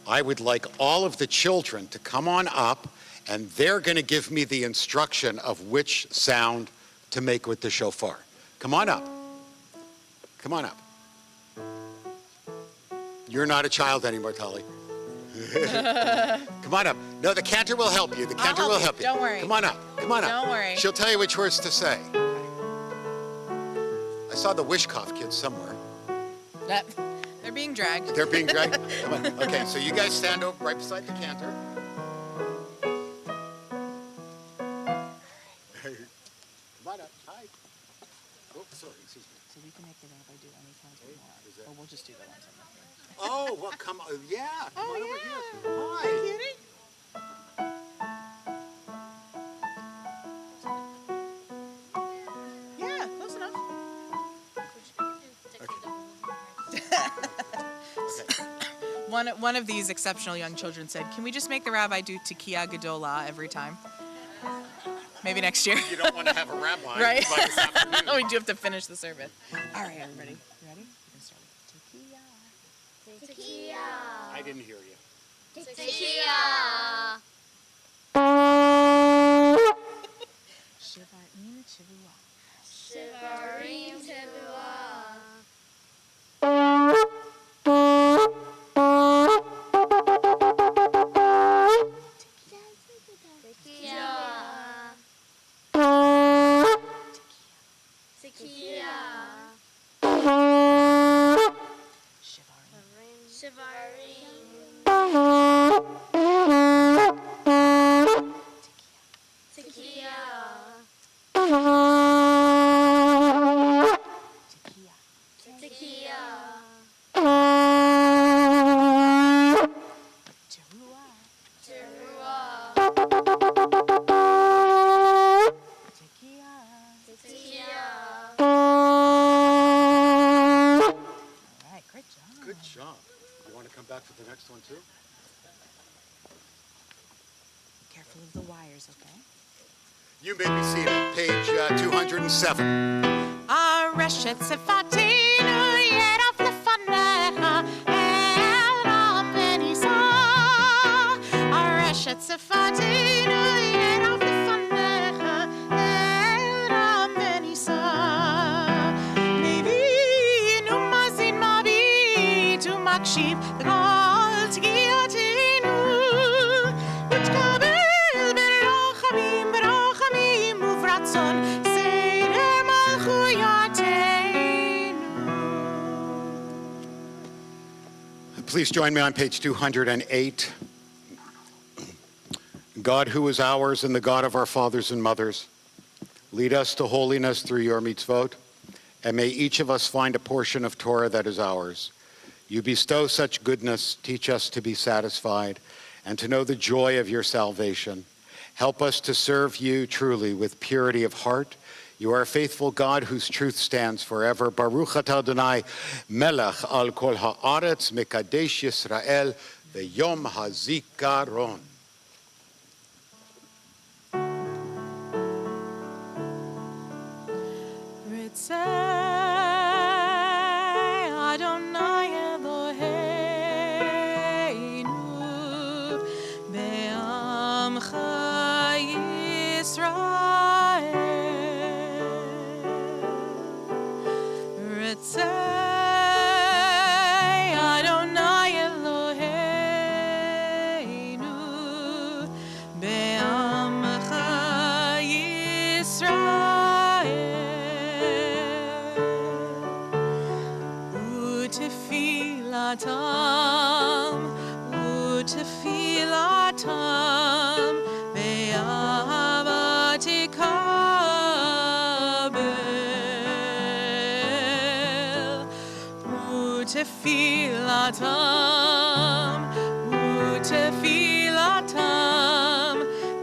I would like all of the children to come on up, and they're going to give me the instruction of which sound to make with the shofar. Come on up. Come on up. You're not a child anymore, Tali. Come on up. No, the cantor will help you. The cantor will help you. Don't worry. Come on up. Come on up. Don't worry. She'll tell you which words to say. I saw the Wishkoff kids somewhere. They're being dragged. They're being dragged? Come on. Okay, so you guys stand over right beside the cantor. Come on up. Hi. Oh, sorry. Excuse me. So we can make the rabbi do any sounds we want, or we'll just do the ones on the thing. Oh, well, come on. Yeah. Come on over here. Hi. Kitty? Yeah, close enough. One of these exceptional young children said, "Can we just make the rabbi do Tekiah Gedolah every time? Maybe next year." You don't want to have a rabbi. Right. By this afternoon. We do have to finish the service. All right, everybody. You ready? We can start with Tekiah. Tekiah. I didn't hear you. Tekiah. Shivarim teruah. Shivarim teruah. Tekiah. Tekiah. Shivarim. Shivarim. Tekiah. Tekiah. Teruah. Teruah. Tekiah. Tekiah. All right, great job. Good job. You want to come back for the next one, too? Careful of the wires, okay? You may be seated. Page 207. Areshet sefatinu yedaf lefanecha el ram venisa. Areshet sefatinu yedaf lefanecha el ram venisa. Nevinu mazin mabitu makshiv l'kol tigiyatinu. Utkabel berochamim berochamim uvratzon seder malchuyatenu. Please join me on page 208. God who is ours and the God of our fathers and mothers, lead us to holiness through your mitzvot, and may each of us find a portion of Torah that is ours. You bestow such goodness, teach us to be satisfied, and to know the joy of your salvation. Help us to serve you truly with purity of heart. You are a faithful God whose truth stands forever. Baruch atah Adonai, melech al kol haaretz, mekadesh Yisrael, v'yom hazikaron. Ritzei Adonai Eloheinu be'amcha Yisrael. Ritzei Adonai Eloheinu be'amcha Yisrael. Utefilatam be'ahava tikabel. Utefilatam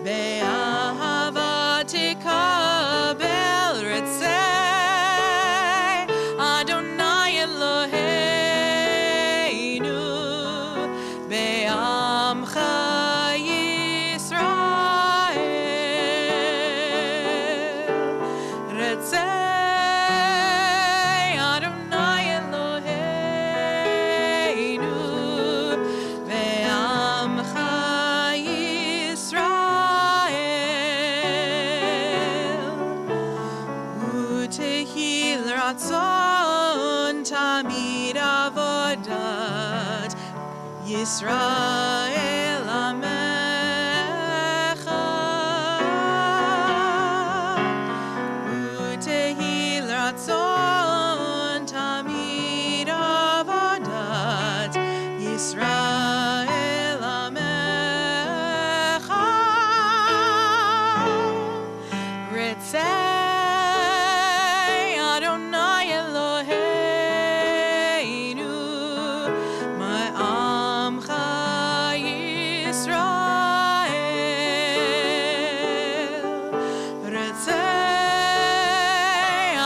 be'ahava tikabel. Ritzei Adonai Eloheinu be'amcha Yisrael. Ritzei Adonai Eloheinu be'amcha Yisrael. Utehil ratzon tamid avodat Yisrael amecha. Utehil ratzon tamid avodat Yisrael amecha. Ritzei Adonai Eloheinu ma'amcha Yisrael. Ritzei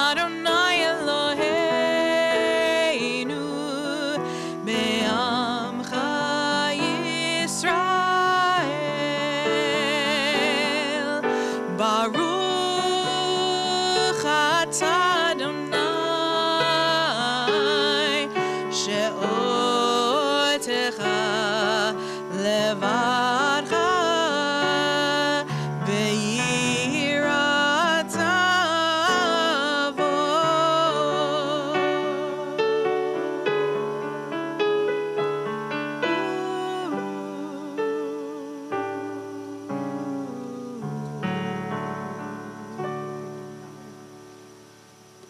Adonai Eloheinu be'amcha Yisrael. Baruch atah Adonai she'otecha levadcha beyirat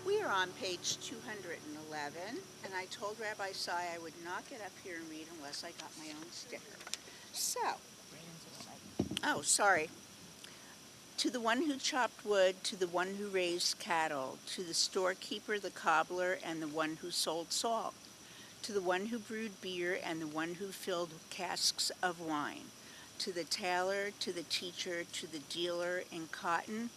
We are on page 211, and I told Rabbi Sai I would not get up here and read unless I got my own sticker. So, oh, sorry. To the one who chopped wood, to the one who raised cattle, to the storekeeper, the cobbler, and the one who sold salt, to the one who brewed beer and the one who filled casks of wine, to the tailor, to the teacher, to the dealer in cotton,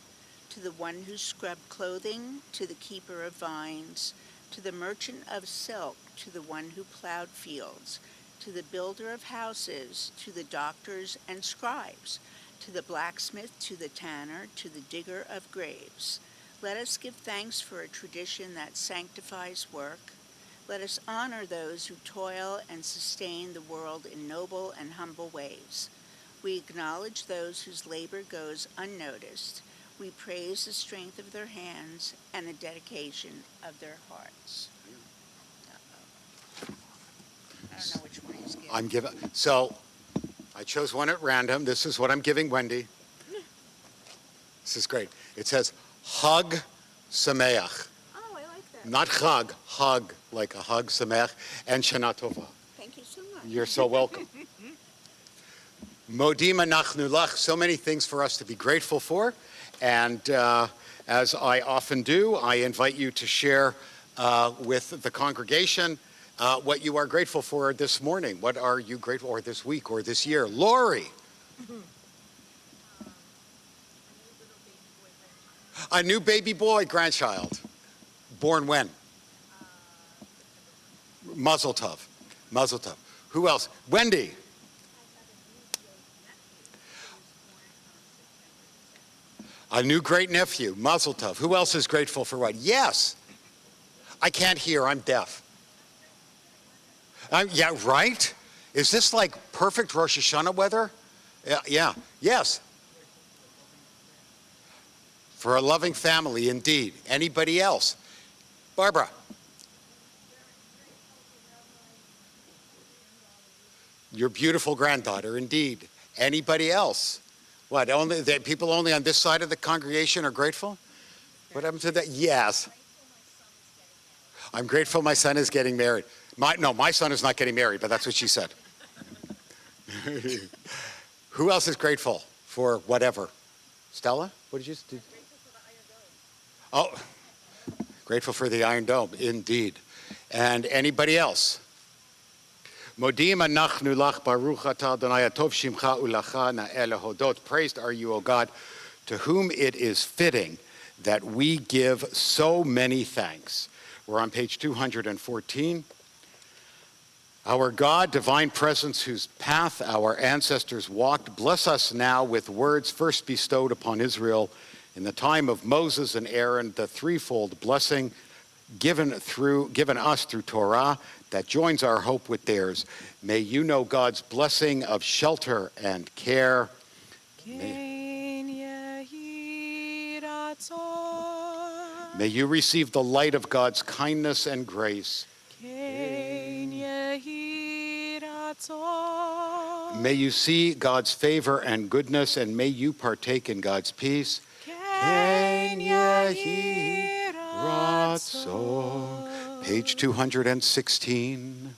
to the one who scrubbed clothing, to the keeper of vines, to the merchant of silk, to the one who plowed fields, to the builder of houses, to the doctors and scribes, to the blacksmith, to the tanner, to the digger of graves. Let us give thanks for a tradition that sanctifies work. Let us honor those who toil and sustain the world in noble and humble ways. We acknowledge those whose labor goes unnoticed. We praise the strength of their hands and the dedication of their hearts. I don't know which one he's giving. I'm giving, so I chose one at random. This is what I'm giving Wendy. This is great. It says, Hug Sameach. Oh, I like that. Not Chag, hug, like a hug, Sameach, and Shana Tova. Thank you so much. You're so welcome. Modim anachnu lach, so many things for us to be grateful for. And as I often do, I invite you to share with the congregation what you are grateful for this morning. What are you grateful for this week or this year? Lori. A new baby boy grandchild. Born when? Mazel tov. Mazel tov. Who else? Wendy. A new great nephew, Mazel Tov. Who else is grateful for what? Yes. I can't hear, I'm deaf. Yeah, right? Is this like perfect Rosh Hashanah weather? Yeah, yes. For a loving family, indeed. Anybody else? Barbara. Your beautiful granddaughter, indeed. Anybody else? What, only the people only on this side of the congregation are grateful? What happened to that? Yes. I'm grateful my son is getting married. My son is not getting married, but that's what she said. Who else is grateful for whatever? Stella? What did you do? Oh, grateful for the Iron Dome, indeed. And anybody else? Modim anachnu lach baruch atah Adonai atov shimcha ulacha na'el hodot. Praised are you, O God, to whom it is fitting that we give so many thanks. We're on page 214. Our God, divine presence, whose path our ancestors walked, bless us now with words first bestowed upon Israel in the time of Moses and Aaron, the threefold blessing given us through Torah that joins our hope with theirs. May you know God's blessing of shelter and care. May you receive the light of God's kindness and grace. May you see God's favor and goodness, and may you partake in God's peace. Page 216.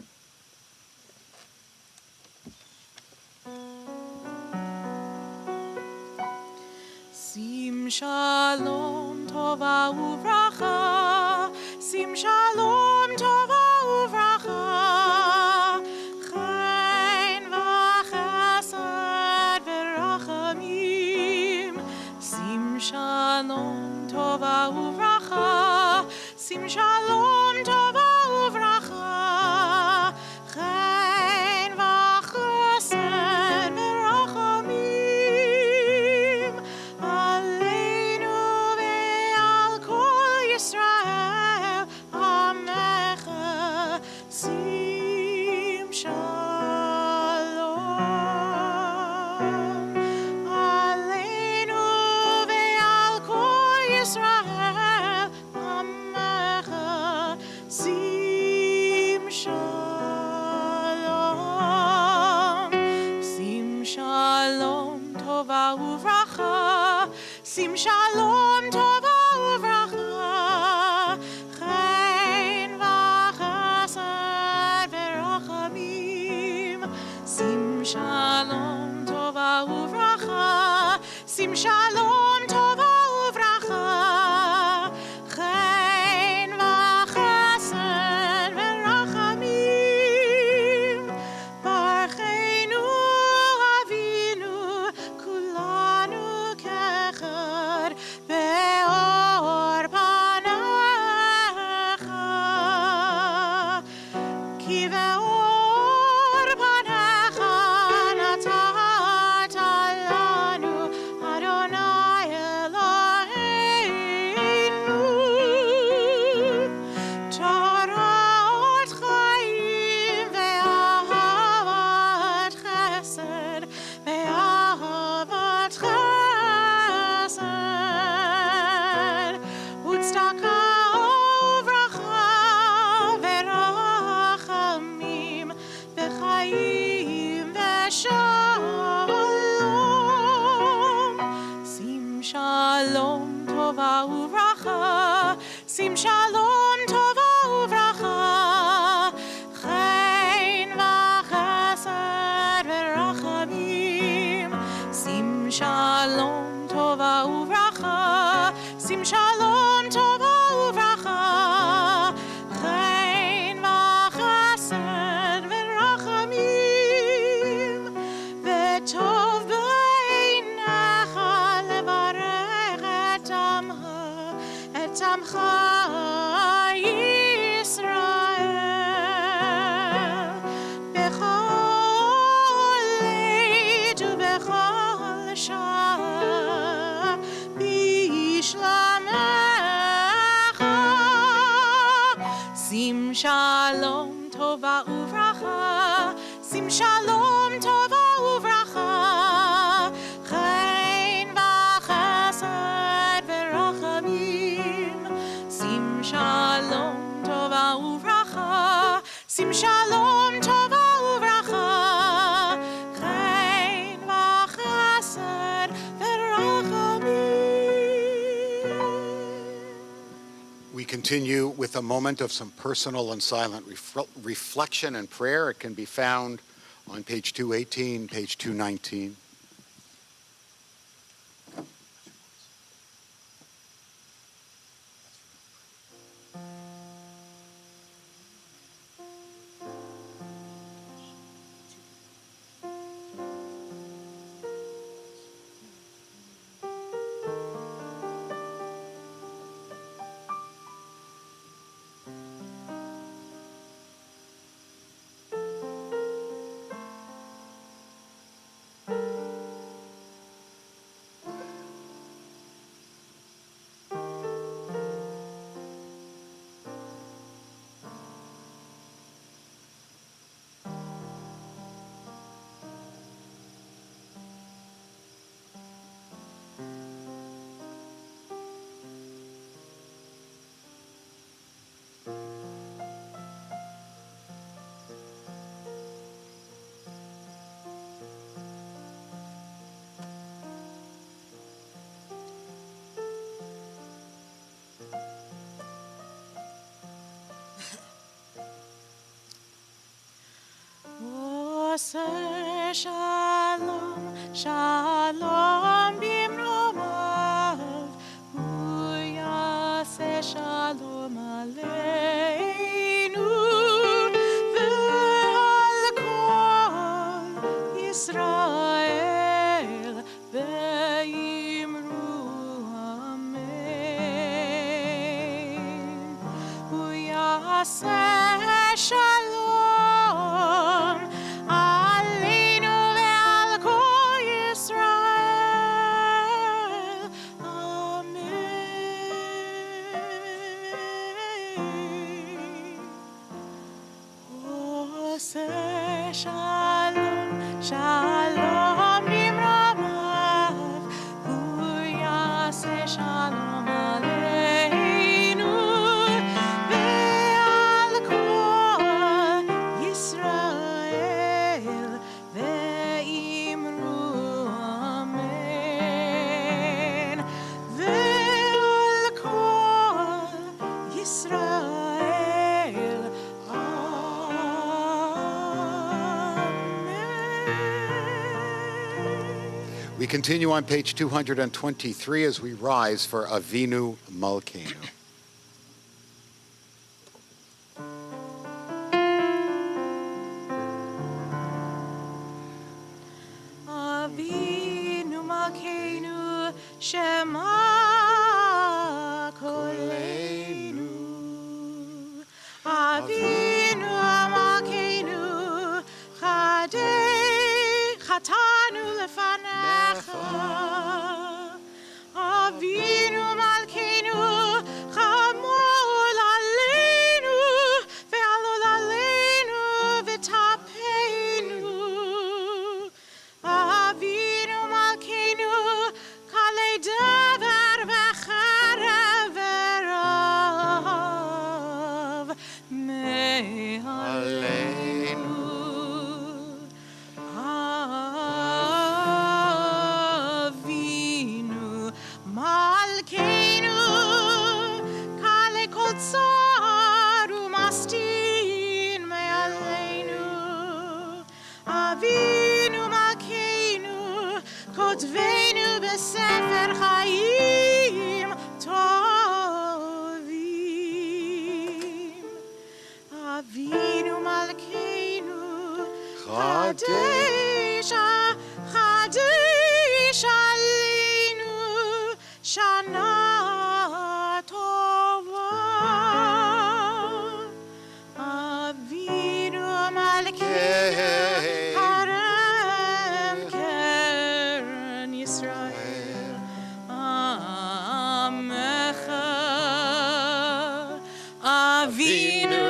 Sim shalom tova uvracha, sim shalom tova uvracha, chen v'chesed v'rachamim, sim shalom tova uvracha, sim shalom tova uvracha, chen v'chesed v'rachamim, aleinu ve'al kol Yisrael amecha, sim shalom, aleinu ve'al kol Yisrael amecha, sim shalom, sim shalom tova uvracha, sim shalom tova uvracha, chen v'chesed v'rachamim, sim shalom tova uvracha, sim shalom tova uvracha, chen v'chesed v'rachamim, barcheinu avinu kulanu kechad be'or panecha, ki be'or panecha natata lanu Adonai Eloheinu, Torah chaim ve'ahavat chesed, ve'ahavat chesed, utzedaka uvracha ve'rachamim, ve'chaim ve'shalom, sim shalom tova uvracha, sim shalom tova uvracha, chen v'chesed v'rachamim, sim shalom tova uvracha, sim shalom tova uvracha, chen v'chesed v'rachamim, v'tov b'einecha levarech et amcha Yisrael, b'chol leid u'b'chol shah, shalom tova uvracha, sim shalom tova uvracha, chen v'chesed v'rachamim, sim shalom tova uvracha, sim shalom tova uvracha, chen v'chesed v'rachamim. We continue with a moment of some personal and silent reflection and prayer. It can be found on page 218, page 219. Oseh shalom, shalom bimromav, hu yaseh shalom aleinu, ve'al kol Yisrael, ve'imru amen. Hu yaseh shalom aleinu ve'al kol Yisrael. Amen. Oseh shalom, shalom bimromav, hu yaseh shalom aleinu, ve'al kol Yisrael, ve'imru amen. Ve'al kol Yisrael, amen. We continue on page 223 as we rise for Avinu Malkeinu. Avinu Malkeinu Shema Koleinu. Avinu Malkeinu Chatanu lefanecha. Avinu Malkeinu Chamol aleinu ve'alol aleinu v'tapeinu. Avinu Malkeinu kalei davar v'charev v'rav me'aleinu. Avinu Malkeinu kalei kol tsar u'mastin me'aleinu. Avinu Malkeinu kotvenu b'sefer chayim tovim. Avinu Malkeinu Chadesh aleinu shana tova. Avinu Malkeinu Karem Keren Yisrael Amecha. Avinu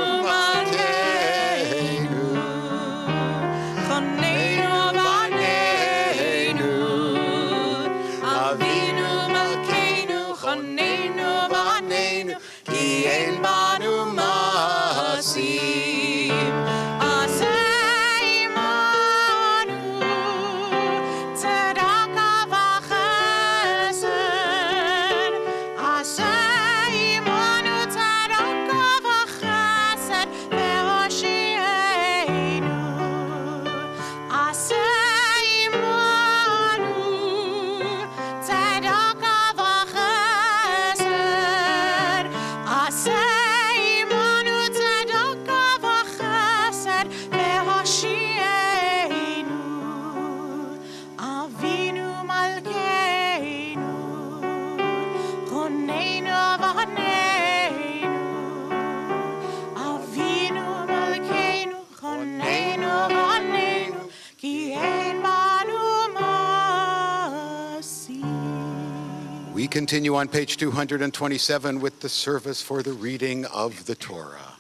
continue on page 227 with the service for the reading of the Torah.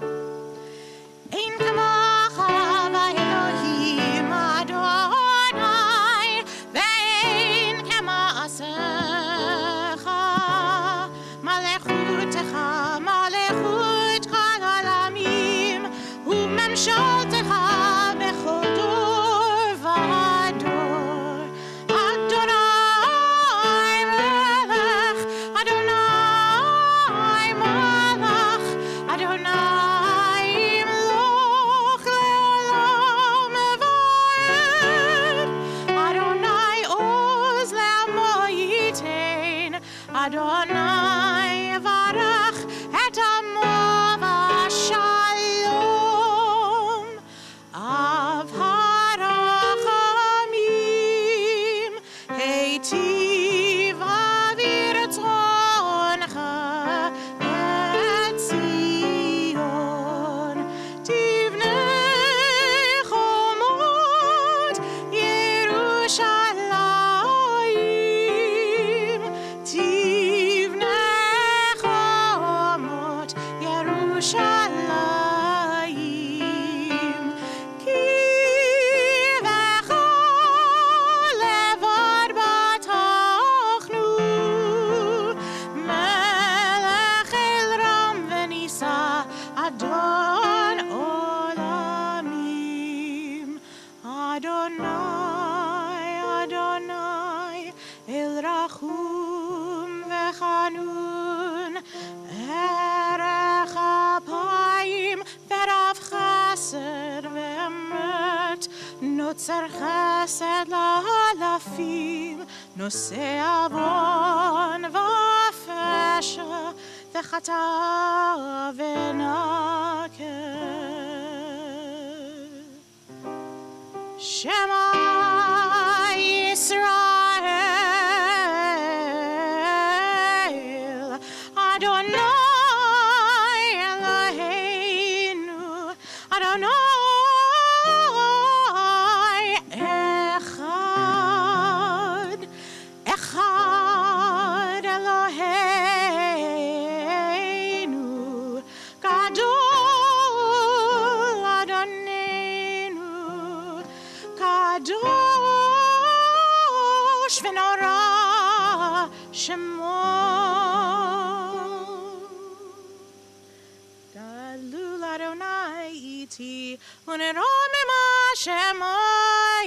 Ein kamacha v'Elohim Adonai, ve'ein k'ma'asecha. Malechutecha, malechut kol ha'olamim, u'memshaltecha b'chol dor v'dor. Adonai melech, Adonai malach, Adonai imloch le'olam vaed. Adonai oz le'amo yitein, Adonai varach et amo v'shalom. Av harachamim, heitiv avirtzoncha et Zion. Tivnei chomot Yerushalayim, tivnei chomot Yerushalayim. Ki v'chol levad batachnu, melech el ram v'nisa, Adon olamim. Adonai, Adonai, el rachum v'chanun, erech apayim v'rav chesed v'emet, notzer chesed la'alafim, nose avon v'fesha, v'chata v'naker. Shema Yisrael, Adonai Eloheinu, Adonai Echad, Echad Eloheinu, Gadol Adonenu, Kadosh v'nora Shemo. Dalul Adonai iti uneromema Shemo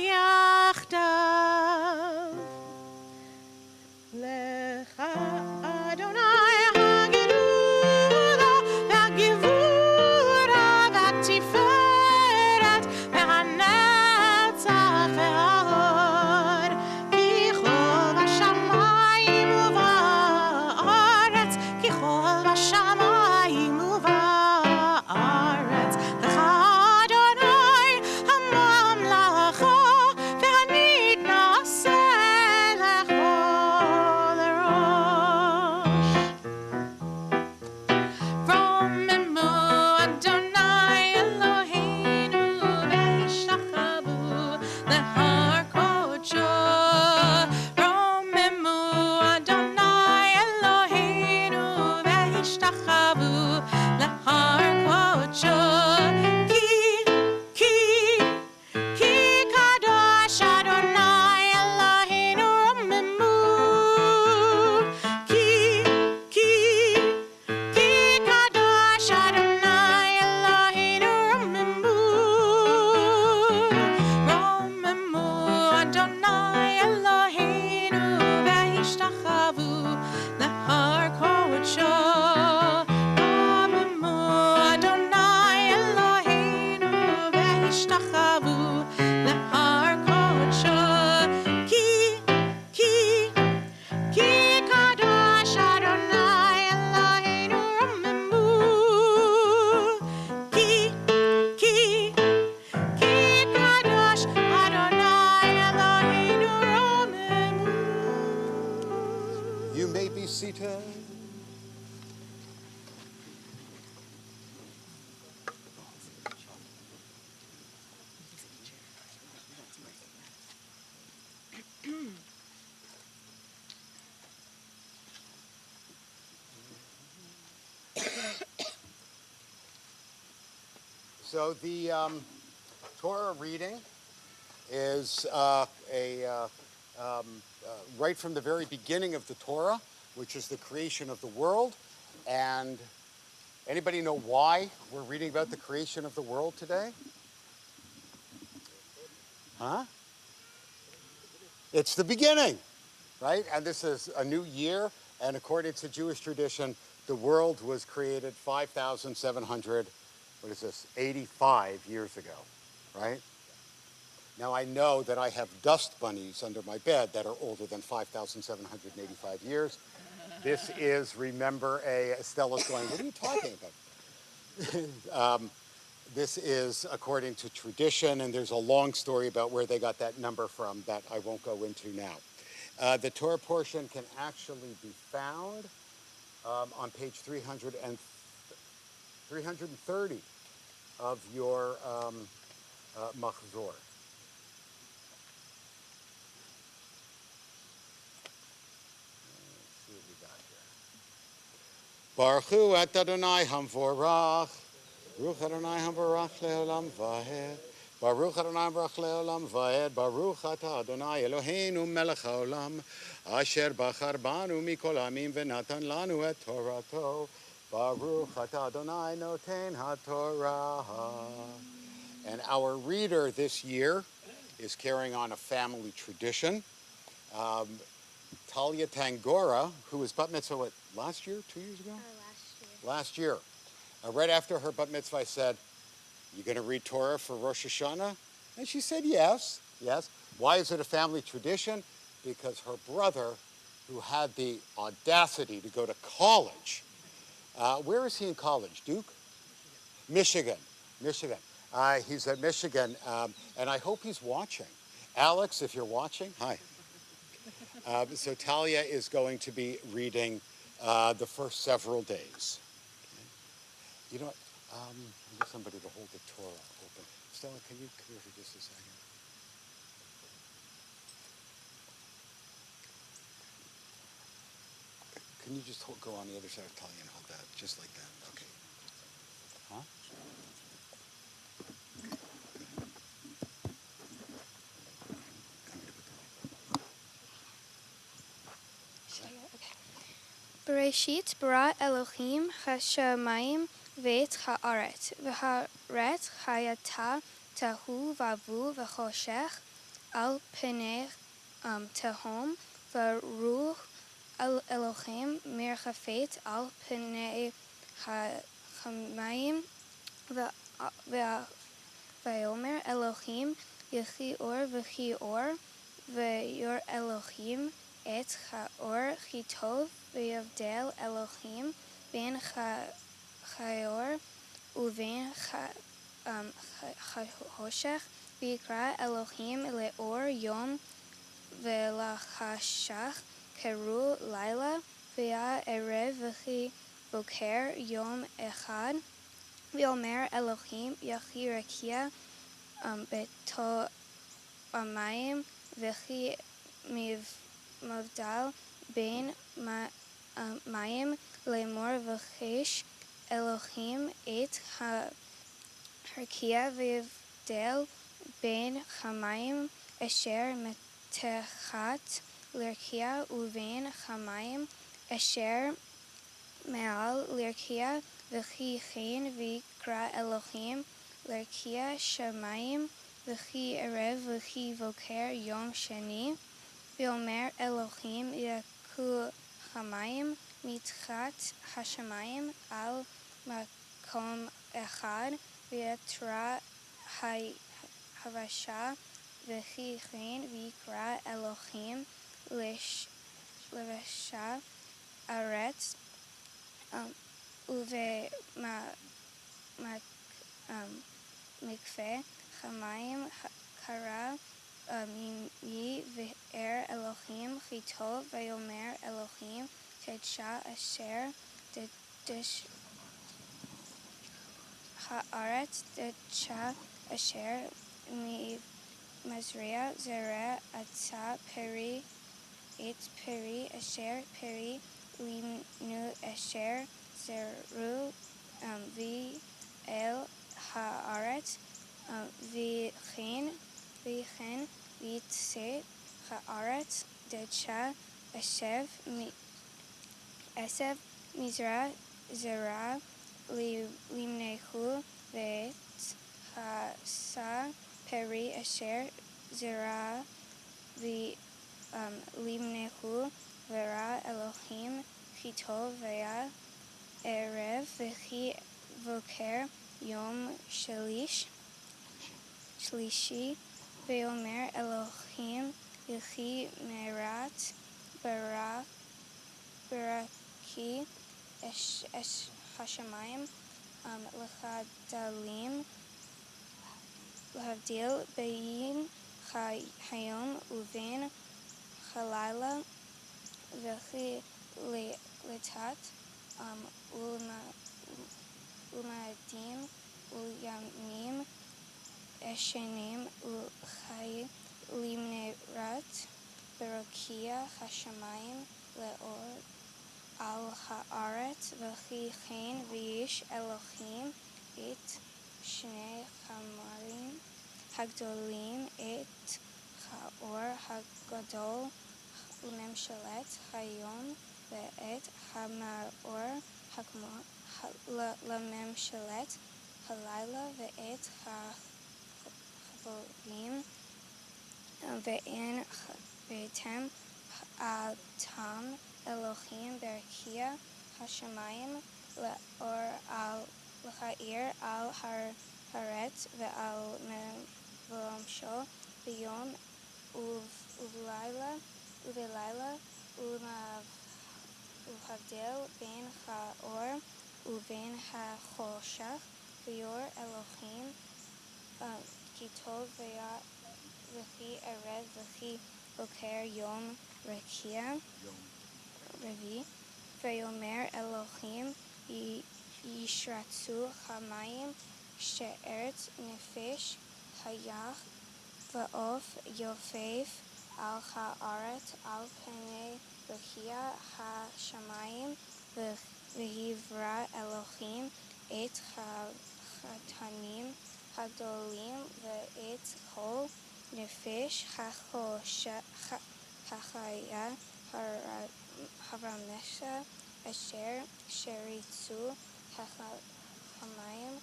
yachdav. Lecha Adonai hagedula v'hagevura v'tiferet v'hanetzach v'hahod, ki chol v'shamayim uva'aretz, ki chol v'shamayim uva'aretz. Lecha Adonai hamamlacha v'hanitnaseh lechol rosh. Romemu Adonai Eloheinu v'yishtachavu lehar kodsho. Romemu Adonai Eloheinu v'yishtachavu lehar kodsho. Ki kadosh Adonai Eloheinu romemu. Ki kadosh Adonai Eloheinu romemu. Romemu Adonai Eloheinu v'yishtachavu lehar kodsho. Romemu Adonai Eloheinu v'yishtachavu lehar kodsho. Ki kadosh Adonai Eloheinu romemu. Ki kadosh Adonai Eloheinu romemu. You may be seated. So the Torah reading is right from the very beginning of the Torah, which is the creation of the world. And anybody know why we're reading about the creation of the world today? Huh? It's the beginning, right? And this is a new year. And according to Jewish tradition, the world was created 5,700, 85 years ago, right? Now I know that I have dust bunnies under my bed that are older than 5,785 years. This is, remember, Stella's going, what are you talking about? This is according to tradition, and there's a long story about where they got that number from that I won't go into now. The Torah portion can actually be found on page 330 of your Machzor. Let's see what we got here. Baruch hu et Adonai hamvorach. Baruch Adonai hamvorach leolam vahed. Baruch Adonai hamvorach leolam vahed. Baruch atah Adonai Eloheinu melech haolam. Asher bachar banu mikol amim venatan lanu et Torato. Baruch atah Adonai noten haTorah. And our reader this year is carrying on a family tradition. Talia Tangora, who was bat mitzvah, last year, 2 years ago? Last year. Right after her bat mitzvah, I said, you going to read Torah for Rosh Hashanah? And she said, yes. Why is it a family tradition? Because her brother, who had the audacity to go to college, where is he in college? Duke? Michigan. He's at Michigan, and I hope he's watching. Alex, if you're watching, hi. So Talia is going to be reading the first several days. Okay. You know what? I need somebody to hold the Torah open. Stella, can you come here for just a second? Can you just go on the other side of Talia and hold that, just like that? Okay. Huh? Bereshit bara Elohim hashamayim v'et haaretz v'haaretz hayata tahu v'avu v'choshech al pnei tehom v'ruch Elohim mirchafet al pnei hamayim v'yomer Elohim yechi or v'chi or v'yor Elohim et chaor chitov v'yavdel Elohim ben chayor uven chahoshech v'yikra Elohim leor yom v'lachashach keru laila v'ya erev v'chi boker yom echad v'yomer Elohim yachi rakia beto amayim v'chi mavdal ben mayim lemor v'chesh Elohim et harkia v'yavdel ben chamayim asher metechat l'rkia uven chamayim asher me'al l'rkia v'chi chen v'yikra Elohim l'rkia shamayim v'chi erev v'chi voker yom sheni v'yomer Elohim yaku hamayim mitchat hashamayim al makom echad v'yatra havasha v'chi chen v'yikra Elohim levasha aretz uve mikveh chamayim kara mi v'er Elohim chitov v'yomer Elohim tedsha asher desh haaretz tedsha asher mi mazria zera atza peri et peri asher peri linu asher zeru vi el haaretz v'chein yitzeh haaretz decha esev mizra zera limnehu ve'et hasa peri asher zera limnehu vera Elohim chito ve'ya erev v'chi voker yom shlishi ve'omer Elohim v'chi merat baraki esh hashamayim l'chadalim להבדיל בין היום ובין הלילה וכי לטאת ולמדים ולימים ישנים ולחי למנרת ברקיע השמיים לאור על הארץ וכי כן ויש אלוהים את שני חמרים הגדולים את האור הגדול לממשלת היום ואת המאור לממשלת הלילה ואת החבלים ואין ביתם אתם אלוהים ברקיע השמיים לאור להאיר על הארץ ועל ממשו ביום ובלילה ולהבדיל בין האור ובין החושך ויור אלוהים כי טוב וכי ערב וכי בוקר יום רביעי ויאמר אלוהים ישרצו המים שארץ נפש היח ועוף יופף על הארץ על פני רקיע השמיים ויברא אלוהים את החתנים הגדולים ואת כל נפש החיה הרמשה אשר שריצו המים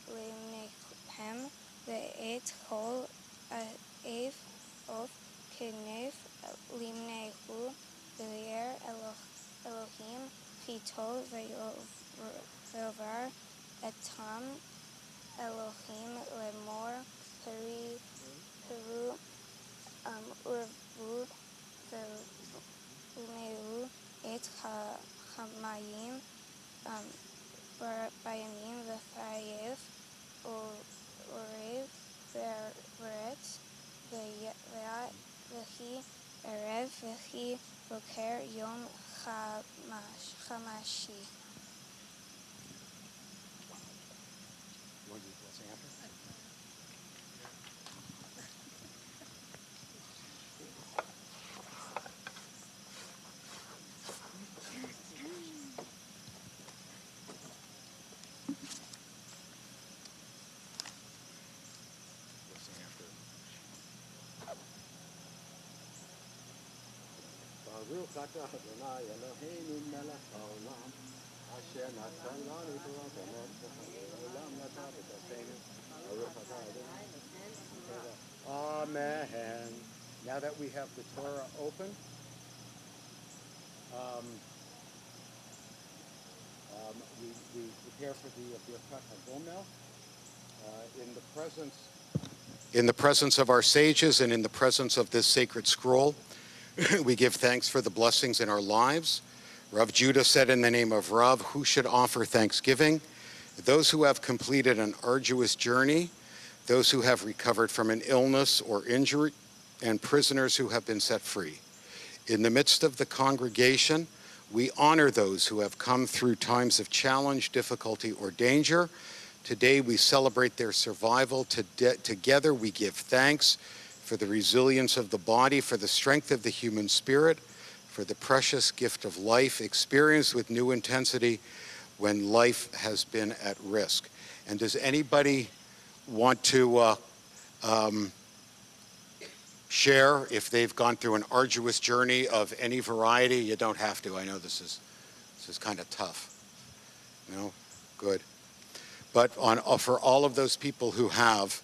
למיניהם ואת כל עוף כנף למיניהו וירא אלוהים כי טוב ויאמר אתם אלוהים לאמור פרו ורבו ומילאו את המים בימים וחייב עורב וארץ וכי ערב וכי בוקר יום חמישי. Baruch atah Adonai Eloheinu melech haolam asher natan lanu Torah v'olam natan b'dafenu. Baruch atah Adonai. Amen. Now that we have the Torah open, we prepare for the Birkat HaGomel in the presence of our sages and in the presence of this sacred scroll. We give thanks for the blessings in our lives. Rav Judah said in the name of Rav, who should offer thanksgiving? Those who have completed an arduous journey, those who have recovered from an illness or injury, and prisoners who have been set free. In the midst of the congregation, we honor those who have come through times of challenge, difficulty, or danger. Today we celebrate their survival. Together we give thanks for the resilience of the body, for the strength of the human spirit, for the precious gift of life experienced with new intensity when life has been at risk. And does anybody want to share if they've gone through an arduous journey of any variety, you don't have to. I know this is kind of tough. No? Good. But for all of those people who have,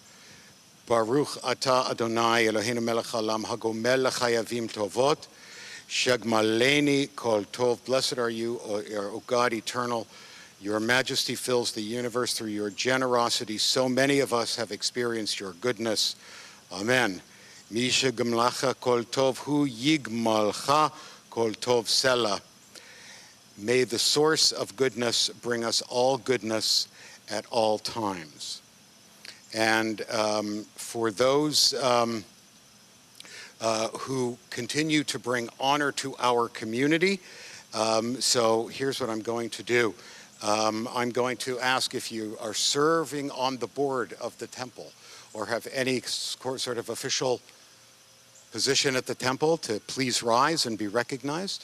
Baruch Atah Adonai Eloheinu melech haolam hagomel l'chayavim tovot shegmaleni kol tov. Blessed are you, O God eternal. Your majesty fills the universe through your generosity. So many of us have experienced your goodness. Amen. Mi shegamlacha kol tov hu yigmalcha kol tov sela. May the source of goodness bring us all goodness at all times. And for those who continue to bring honor to our community, so here's what I'm going to do. I'm going to ask if you are serving on the board of the temple or have any sort of official position at the temple to please rise and be recognized.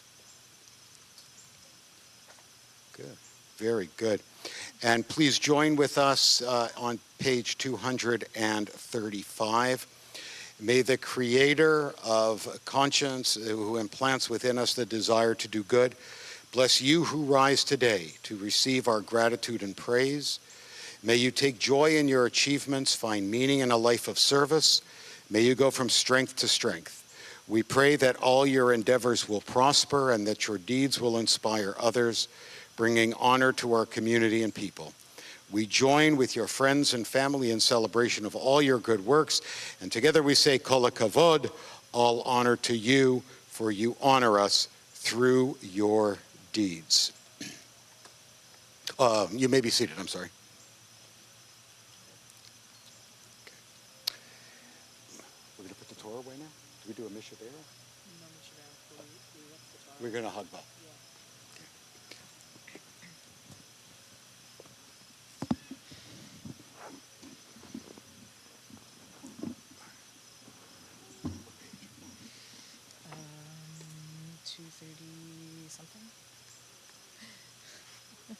Good. Very good. And please join with us on page 235. May the Creator of conscience, who implants within us the desire to do good, bless you who rise today to receive our gratitude and praise. May you take joy in your achievements, find meaning in a life of service. May you go from strength to strength. We pray that all your endeavors will prosper and that your deeds will inspire others, bringing honor to our community and people. We join with your friends and family in celebration of all your good works, and together we say, Kol HaKavod, all honor to you, for you honor us through your deeds. You may be seated, I'm sorry. Okay. We're going to put the Torah away now? Do we do a Mishabera? No, Mishabara. We're going to hug Beth. Something?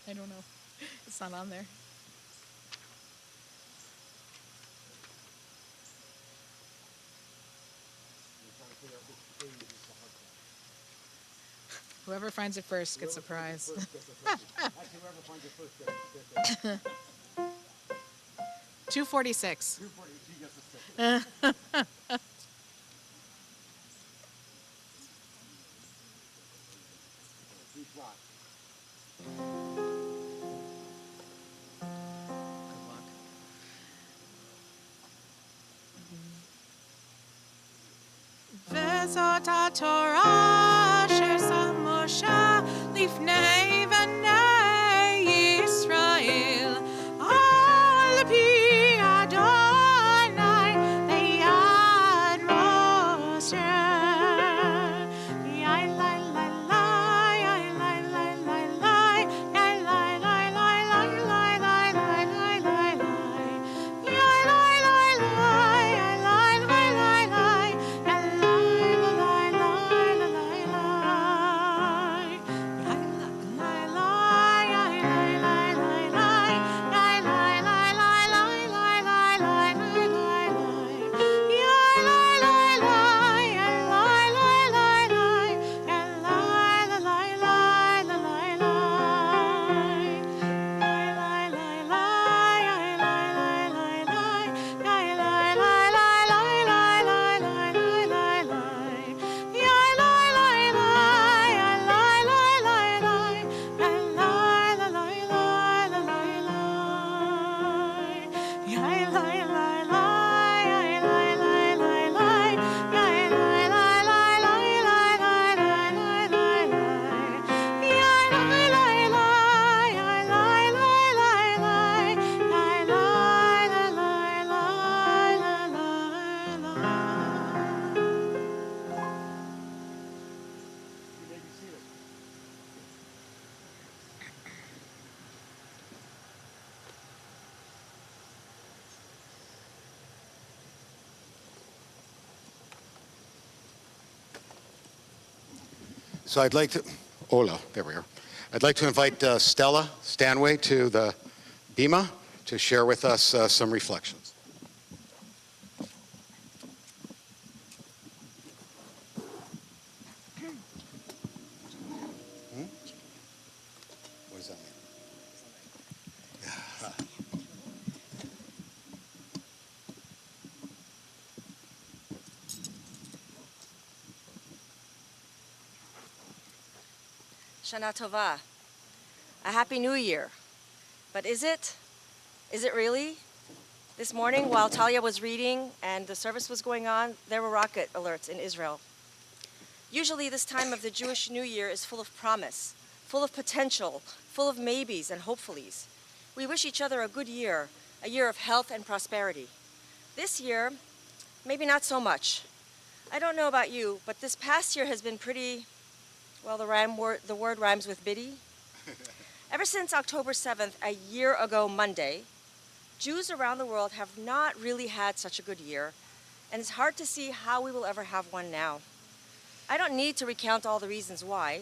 I don't know. It's not on there. Whoever finds it first gets a prize. Actually, whoever finds it first gets a sticker. 246. 240, she gets a sticker. וזאת התורה ששם משה לפני בני ישראל על פי אדוני ליד משה. So I'd like to, there we are. I'd like to invite Stella Stanway to the bima to share with us some reflections. Shana Tova. A Happy New Year. But is it? Is it really? This morning, while Talia was reading and the service was going on, there were rocket alerts in Israel. Usually this time of the Jewish New Year is full of promise, full of potential, full of maybes and hopefullys. We wish each other a good year, a year of health and prosperity. This year, maybe not so much. I don't know about you, but this past year has been pretty, well, the word rhymes with bitty. Ever since October 7th, a year ago Monday, Jews around the world have not really had such a good year, and it's hard to see how we will ever have one now. I don't need to recount all the reasons why.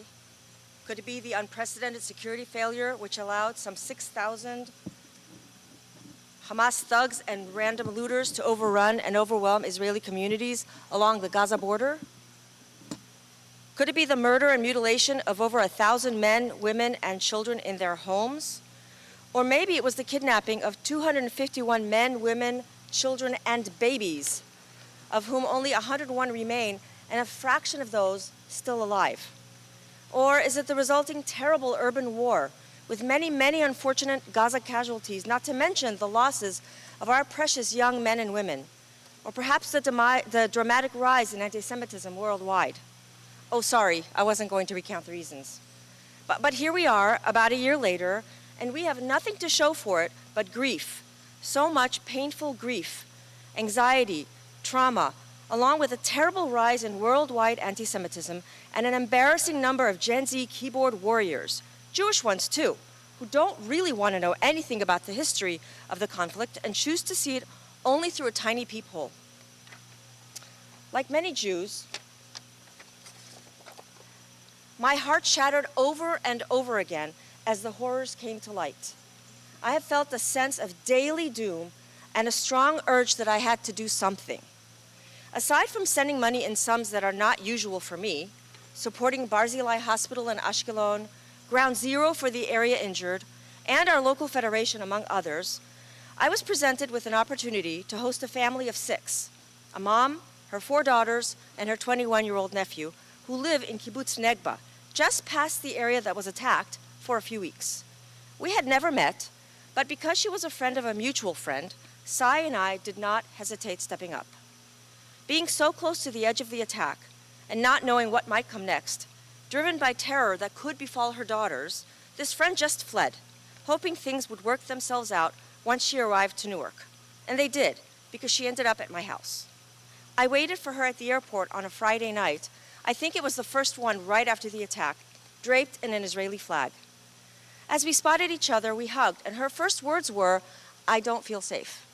Could it be the unprecedented security failure which allowed some 6,000 Hamas thugs and random looters to overrun and overwhelm Israeli communities along the Gaza border? Could it be the murder and mutilation of over 1,000 men, women, and children in their homes? Or maybe it was the kidnapping of 251 men, women, children, and babies, of whom only 101 remain, and a fraction of those still alive. Or is it the resulting terrible urban war with many, many unfortunate Gaza casualties, not to mention the losses of our precious young men and women? Or perhaps the dramatic rise in anti-Semitism worldwide? Oh, sorry, I wasn't going to recount the reasons. But here we are, about a year later, and we have nothing to show for it but grief. So much painful grief, anxiety, trauma, along with a terrible rise in worldwide anti-Semitism and an embarrassing number of Gen Z keyboard warriors, Jewish ones too, who don't really want to know anything about the history of the conflict and choose to see it only through a tiny peephole. Like many Jews, my heart shattered over and over again as the horrors came to light. I have felt a sense of daily doom and a strong urge that I had to do something. Aside from sending money in sums that are not usual for me, supporting Barzilai Hospital in Ashkelon, Ground Zero for the area injured, and our local federation, among others, I was presented with an opportunity to host a family of 6, a mom, her 4 daughters, and her 21-year-old nephew, who live in Kibbutz Negba, just past the area that was attacked, for a few weeks. We had never met, but because she was a friend of a mutual friend, Sai and I did not hesitate stepping up. Being so close to the edge of the attack and not knowing what might come next, driven by terror that could befall her daughters, this friend just fled, hoping things would work themselves out once she arrived to Newark. And they did, because she ended up at my house. I waited for her at the airport on a Friday night. I think it was the first one right after the attack, draped in an Israeli flag. As we spotted each other, we hugged, and her first words were, "I don't feel safe."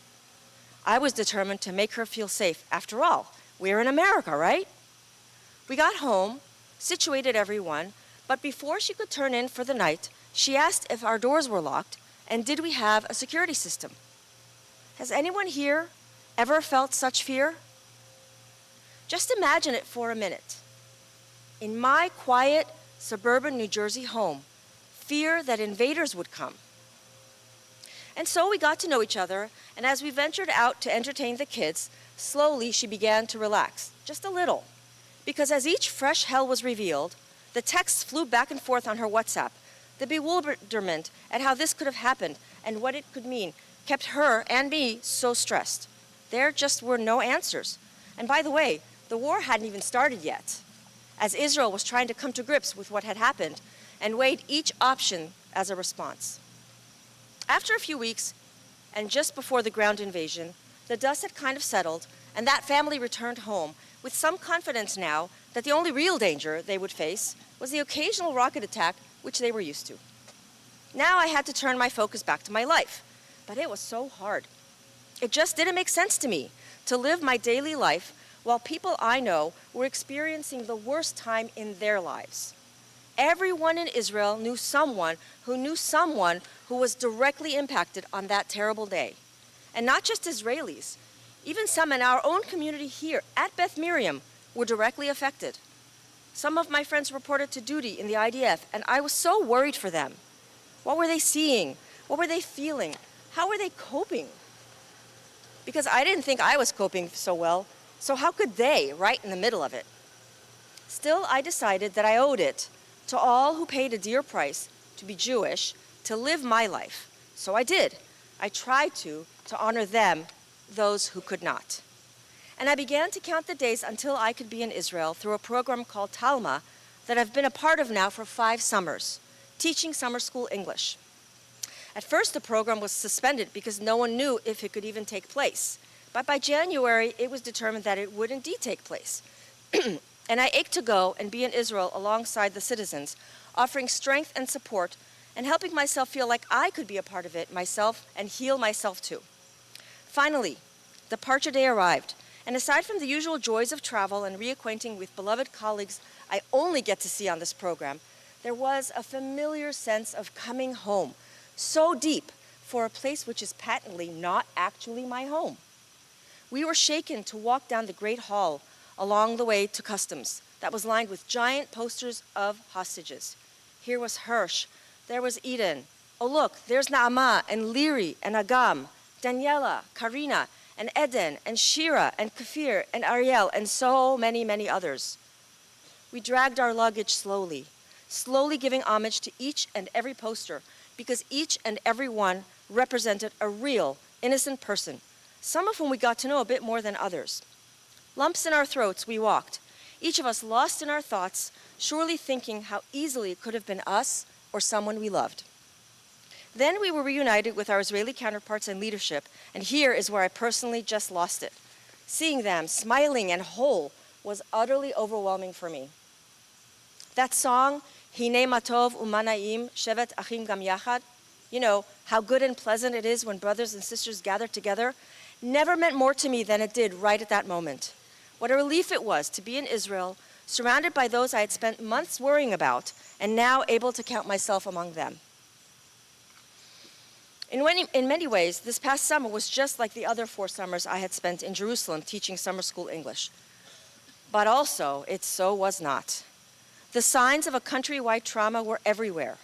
I was determined to make her feel safe. After all, we're in America, right? We got home, situated everyone, but before she could turn in for the night, she asked if our doors were locked and did we have a security system. Has anyone here ever felt such fear? Just imagine it for a minute. In my quiet, suburban New Jersey home, fear that invaders would come. And so we got to know each other, and as we ventured out to entertain the kids, slowly she began to relax, just a little. Because as each fresh hell was revealed, the texts flew back and forth on her WhatsApp. The bewilderment at how this could have happened and what it could mean kept her and me so stressed. There just were no answers. And by the way, the war hadn't even started yet, as Israel was trying to come to grips with what had happened and weighed each option as a response. After a few weeks, and just before the ground invasion, the dust had kind of settled, and that family returned home with some confidence now that the only real danger they would face was the occasional rocket attack which they were used to. Now I had to turn my focus back to my life, but it was so hard. It just didn't make sense to me to live my daily life while people I know were experiencing the worst time in their lives. Everyone in Israel knew someone who was directly impacted on that terrible day. And not just Israelis. Even some in our own community here at Beth Miriam were directly affected. Some of my friends reported to duty in the IDF, and I was so worried for them. What were they seeing? What were they feeling? How were they coping? Because I didn't think I was coping so well, so how could they, right in the middle of it? Still, I decided that I owed it, To all who paid a dear price to be Jewish, to live my life. So I did. I tried to honor them, those who could not. And I began to count the days until I could be in Israel through a program called Talma that I've been a part of now for 5 summers, teaching summer school English. At first, the program was suspended because no one knew if it could even take place. But by January, it was determined that it would indeed take place. And I ached to go and be in Israel alongside the citizens, offering strength and support and helping myself feel like I could be a part of it myself and heal myself too. Finally, departure day arrived, and aside from the usual joys of travel and reacquainting with beloved colleagues I only get to see on this program, there was a familiar sense of coming home, so deep for a place which is patently not actually my home. We were shaken to walk down the great hall along the way to customs that was lined with giant posters of hostages. Here was Hirsch, there was Eden. Oh look, there's Naama and Liri and Agam, Daniela, Karina, and Eden, and Shira, and Kafir, and Ariel, and so many, many others. We dragged our luggage slowly, slowly giving homage to each and every poster, because each and every one represented a real, innocent person, some of whom we got to know a bit more than others. Lumps in our throats, we walked, each of us lost in our thoughts, surely thinking how easily it could have been us or someone we loved. Then we were reunited with our Israeli counterparts and leadership, and here is where I personally just lost it. Seeing them smiling and whole was utterly overwhelming for me. That song, Hine Matov Umanaim Shevet Achim Gam Yachad, you know, how good and pleasant it is when brothers and sisters gather together, never meant more to me than it did right at that moment. What a relief it was to be in Israel, surrounded by those I had spent months worrying about, and now able to count myself among them. In many ways, this past summer was just like the other 4 summers I had spent in Jerusalem teaching summer school English. But also, it so was not. The signs of a countrywide trauma were everywhere.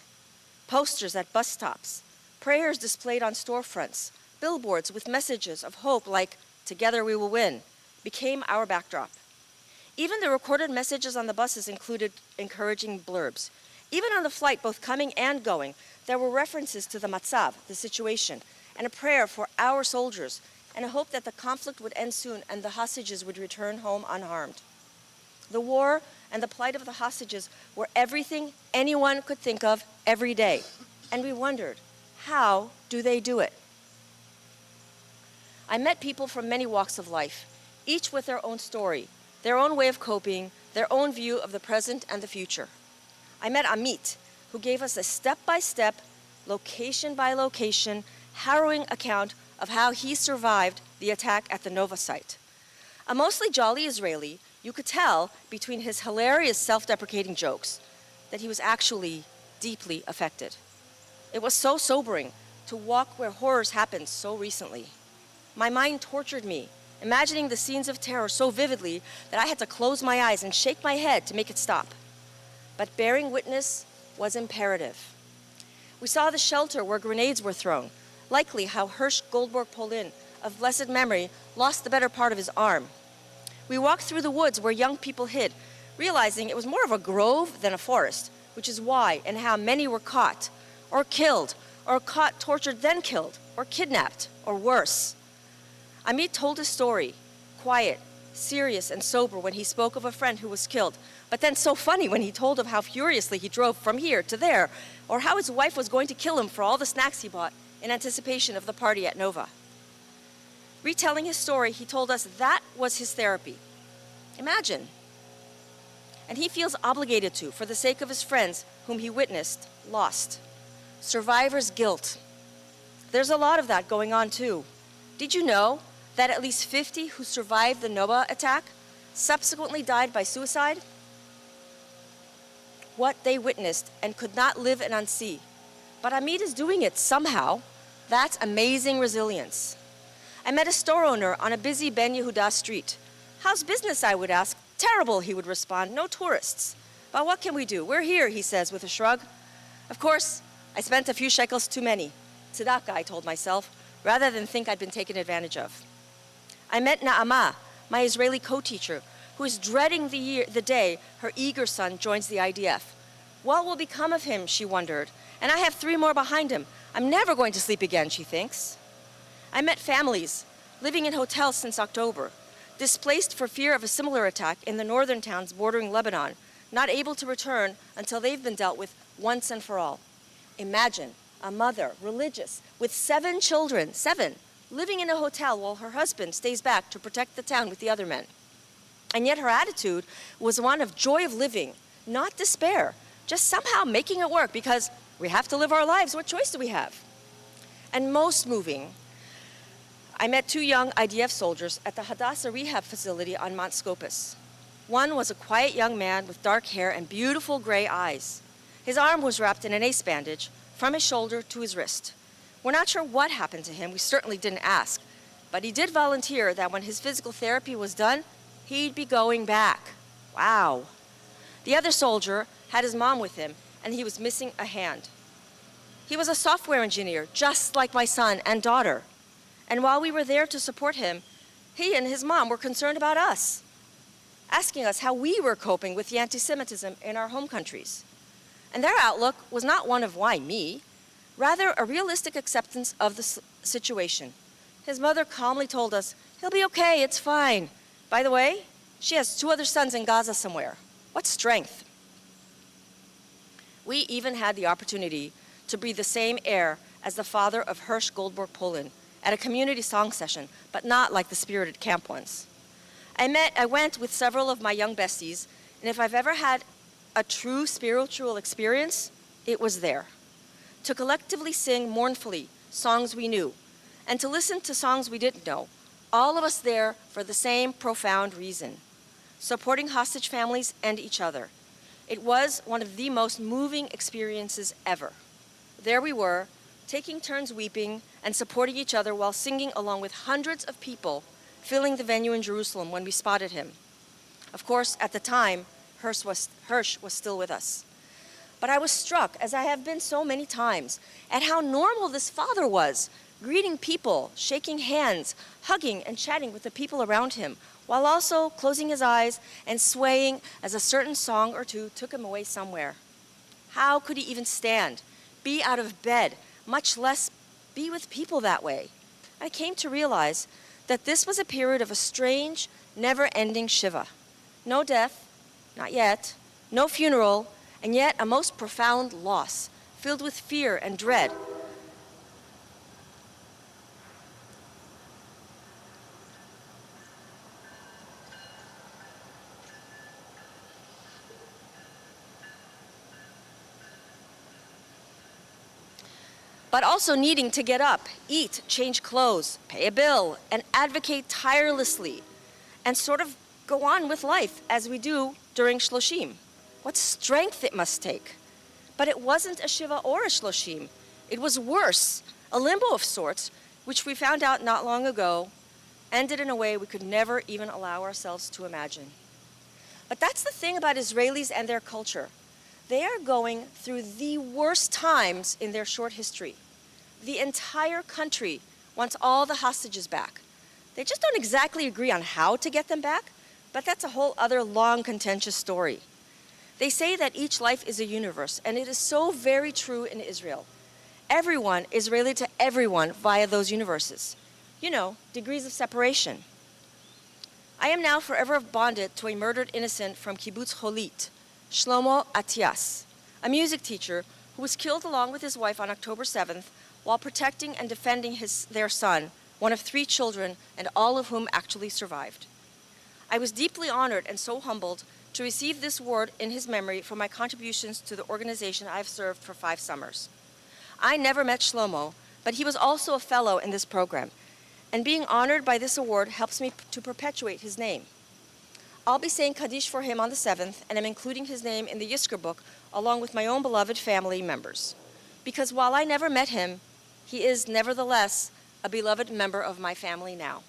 Posters at bus stops, prayers displayed on storefronts, billboards with messages of hope like, "Together we will win," became our backdrop. Even the recorded messages on the buses included encouraging blurbs. Even on the flight, both coming and going, there were references to the matzav, the situation, and a prayer for our soldiers, and a hope that the conflict would end soon and the hostages would return home unharmed. The war and the plight of the hostages were everything anyone could think of every day, and we wondered, how do they do it? I met people from many walks of life, each with their own story, their own way of coping, their own view of the present and the future. I met Amit, who gave us a step-by-step, location-by-location, harrowing account of how he survived the attack at the Nova site. A mostly jolly Israeli, you could tell between his hilarious self-deprecating jokes that he was actually deeply affected. It was so sobering to walk where horrors happened so recently. My mind tortured me, imagining the scenes of terror so vividly that I had to close my eyes and shake my head to make it stop. But bearing witness was imperative. We saw the shelter where grenades were thrown, likely how Hirsch Goldberg Polin, of blessed memory, lost the better part of his arm. We walked through the woods where young people hid, realizing it was more of a grove than a forest, which is why and how many were caught, or killed, or caught, tortured, then killed, or kidnapped, or worse. Amit told his story, quiet, serious, and sober when he spoke of a friend who was killed, but then so funny when he told of how furiously he drove from here to there, or how his wife was going to kill him for all the snacks he bought in anticipation of the party at Nova. Retelling his story, he told us that was his therapy. Imagine. And he feels obligated to, for the sake of his friends whom he witnessed, lost. Survivor's guilt. There's a lot of that going on too. Did you know that at least 50 who survived the Nova attack subsequently died by suicide? What they witnessed and could not live and unsee. But Amit is doing it somehow. That's amazing resilience. I met a store owner on a busy Ben Yehuda street. "How's business?" I would ask. "Terrible," he would respond. "No tourists." "But what can we do? We're here," he says with a shrug. Of course, I spent a few shekels too many. Tzedakah, I told myself, rather than think I'd been taken advantage of. I met Naama, my Israeli co-teacher, who is dreading the day her eager son joins the IDF. What will become of him, she wondered. And I have 3 more behind him. I'm never going to sleep again, she thinks. I met families living in hotels since October, displaced for fear of a similar attack in the northern towns bordering Lebanon, not able to return until they've been dealt with once and for all. Imagine a mother, religious, with 7 children, 7, living in a hotel while her husband stays back to protect the town with the other men. And yet her attitude was one of joy of living, not despair, just somehow making it work because we have to live our lives. What choice do we have? And most moving, I met 2 young IDF soldiers at the Hadassah rehab facility on Mount Scopus. One was a quiet young man with dark hair and beautiful gray eyes. His arm was wrapped in an ace bandage from his shoulder to his wrist. We're not sure what happened to him. We certainly didn't ask. But he did volunteer that when his physical therapy was done, he'd be going back. Wow. The other soldier had his mom with him, and he was missing a hand. He was a software engineer, just like my son and daughter. And while we were there to support him, he and his mom were concerned about us, asking us how we were coping with the anti-Semitism in our home countries. And their outlook was not one of why me, rather a realistic acceptance of the situation. His mother calmly told us, he'll be okay, it's fine. By the way, she has 2 other sons in Gaza somewhere. What strength. We even had the opportunity to breathe the same air as the father of Hirsch Goldberg Poland at a community song session, but not like the spirited camp ones. I went with several of my young besties, and if I've ever had a true spiritual experience, it was there. To collectively sing mournfully songs we knew, and to listen to songs we didn't know, all of us there for the same profound reason, supporting hostage families and each other. It was one of the most moving experiences ever. There we were, taking turns weeping and supporting each other while singing along with hundreds of people filling the venue in Jerusalem when we spotted him. Of course, at the time, Hirsch was still with us. But I was struck, as I have been so many times, at how normal this father was, greeting people, shaking hands, hugging and chatting with the people around him, while also closing his eyes and swaying as a certain song or two took him away somewhere. How could he even stand, be out of bed, much less be with people that way? I came to realize that this was a period of a strange, never-ending Shiva. No death, not yet, no funeral, and yet a most profound loss, filled with fear and dread. But also needing to get up, eat, change clothes, pay a bill, and advocate tirelessly, and sort of go on with life as we do during Shloshim. What strength it must take. But it wasn't a Shiva or a Shloshim. It was worse, a limbo of sorts, which we found out not long ago, ended in a way we could never even allow ourselves to imagine. But that's the thing about Israelis and their culture. They are going through the worst times in their short history. The entire country wants all the hostages back. They just don't exactly agree on how to get them back, but that's a whole other long, contentious story. They say that each life is a universe, and it is so very true in Israel. Everyone is related to everyone via those universes. You know, degrees of separation. I am now forever bonded to a murdered innocent from Kibbutz Holit, Shlomo Atias, a music teacher who was killed along with his wife on October 7th while protecting and defending their son, one of 3 children, and all of whom actually survived. I was deeply honored and so humbled to receive this award in his memory for my contributions to the organization I have served for 5 summers. I never met Shlomo, but he was also a fellow in this program, and being honored by this award helps me to perpetuate his name. I'll be saying Kaddish for him on the 7th, and I'm including his name in the Yizkor book along with my own beloved family members. Because while I never met him, he is nevertheless a beloved member of my family now.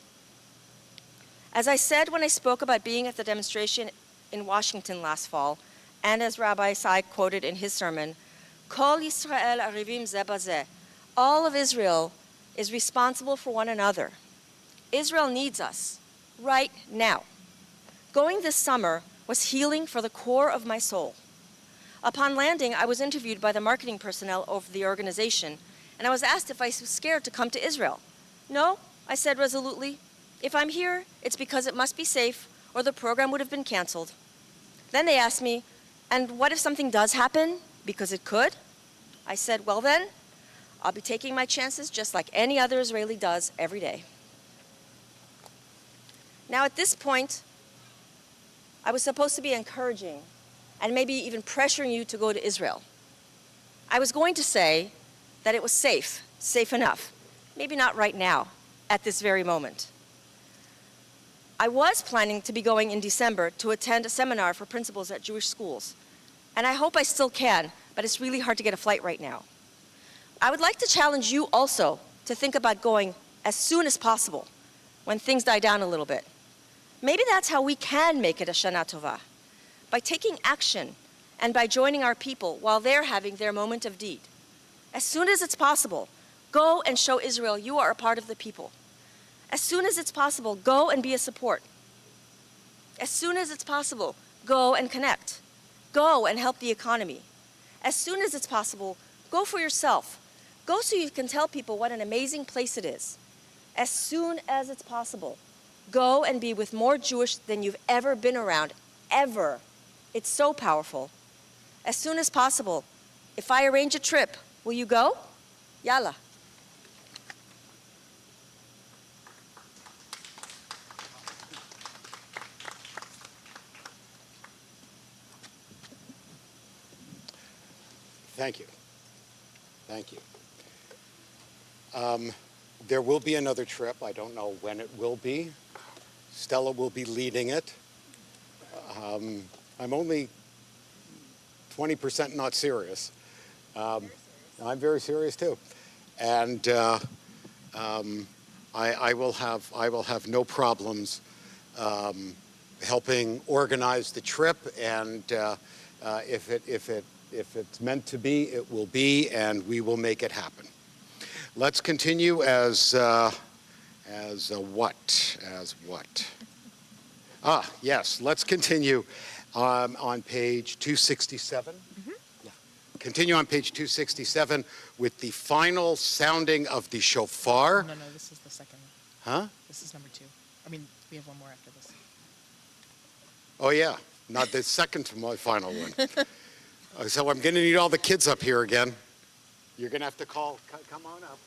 As I said when I spoke about being at the demonstration in Washington last fall, and as Rabbi Sai quoted in his sermon, Kol Yisrael arivim ze bazeh, all of Israel is responsible for one another. Israel needs us right now. Going this summer was healing for the core of my soul. Upon landing, I was interviewed by the marketing personnel of the organization, and I was asked if I was scared to come to Israel. No, I said resolutely. If I'm here, it's because it must be safe, or the program would have been canceled. Then they asked me, and what if something does happen? Because it could. I said, well then, I'll be taking my chances just like any other Israeli does every day. Now at this point, I was supposed to be encouraging and maybe even pressuring you to go to Israel. I was going to say that it was safe enough. Maybe not right now, at this very moment. I was planning to be going in December to attend a seminar for principals at Jewish schools. And I hope I still can, but it's really hard to get a flight right now. I would like to challenge you also to think about going as soon as possible, when things die down a little bit. Maybe that's how we can make it a Shana Tova, by taking action and by joining our people while they're having their moment of deed. As soon as it's possible, go and show Israel you are a part of the people. As soon as it's possible, go and be a support. As soon as it's possible, go and connect. Go and help the economy. As soon as it's possible, go for yourself. Go so you can tell people what an amazing place it is. As soon as it's possible, go and be with more Jewish than you've ever been around, ever. It's so powerful. As soon as possible, if I arrange a trip, will you go? Yalla. Thank you. Thank you. There will be another trip. I don't know when it will be. Stella will be leading it. I'm only 20% not serious. I'm very serious too. And I will have no problems helping organize the trip, and if it's meant to be, it will be, and we will make it happen. Let's continue as what? Yes, let's continue on page 267. Yeah. Continue on page 267 with the final sounding of the shofar. No, this is the second. Huh? This is number 2. I mean, we have one more after this. Oh, yeah, not the second to my final one. So I'm going to need all the kids up here again. You're going to have to come on up.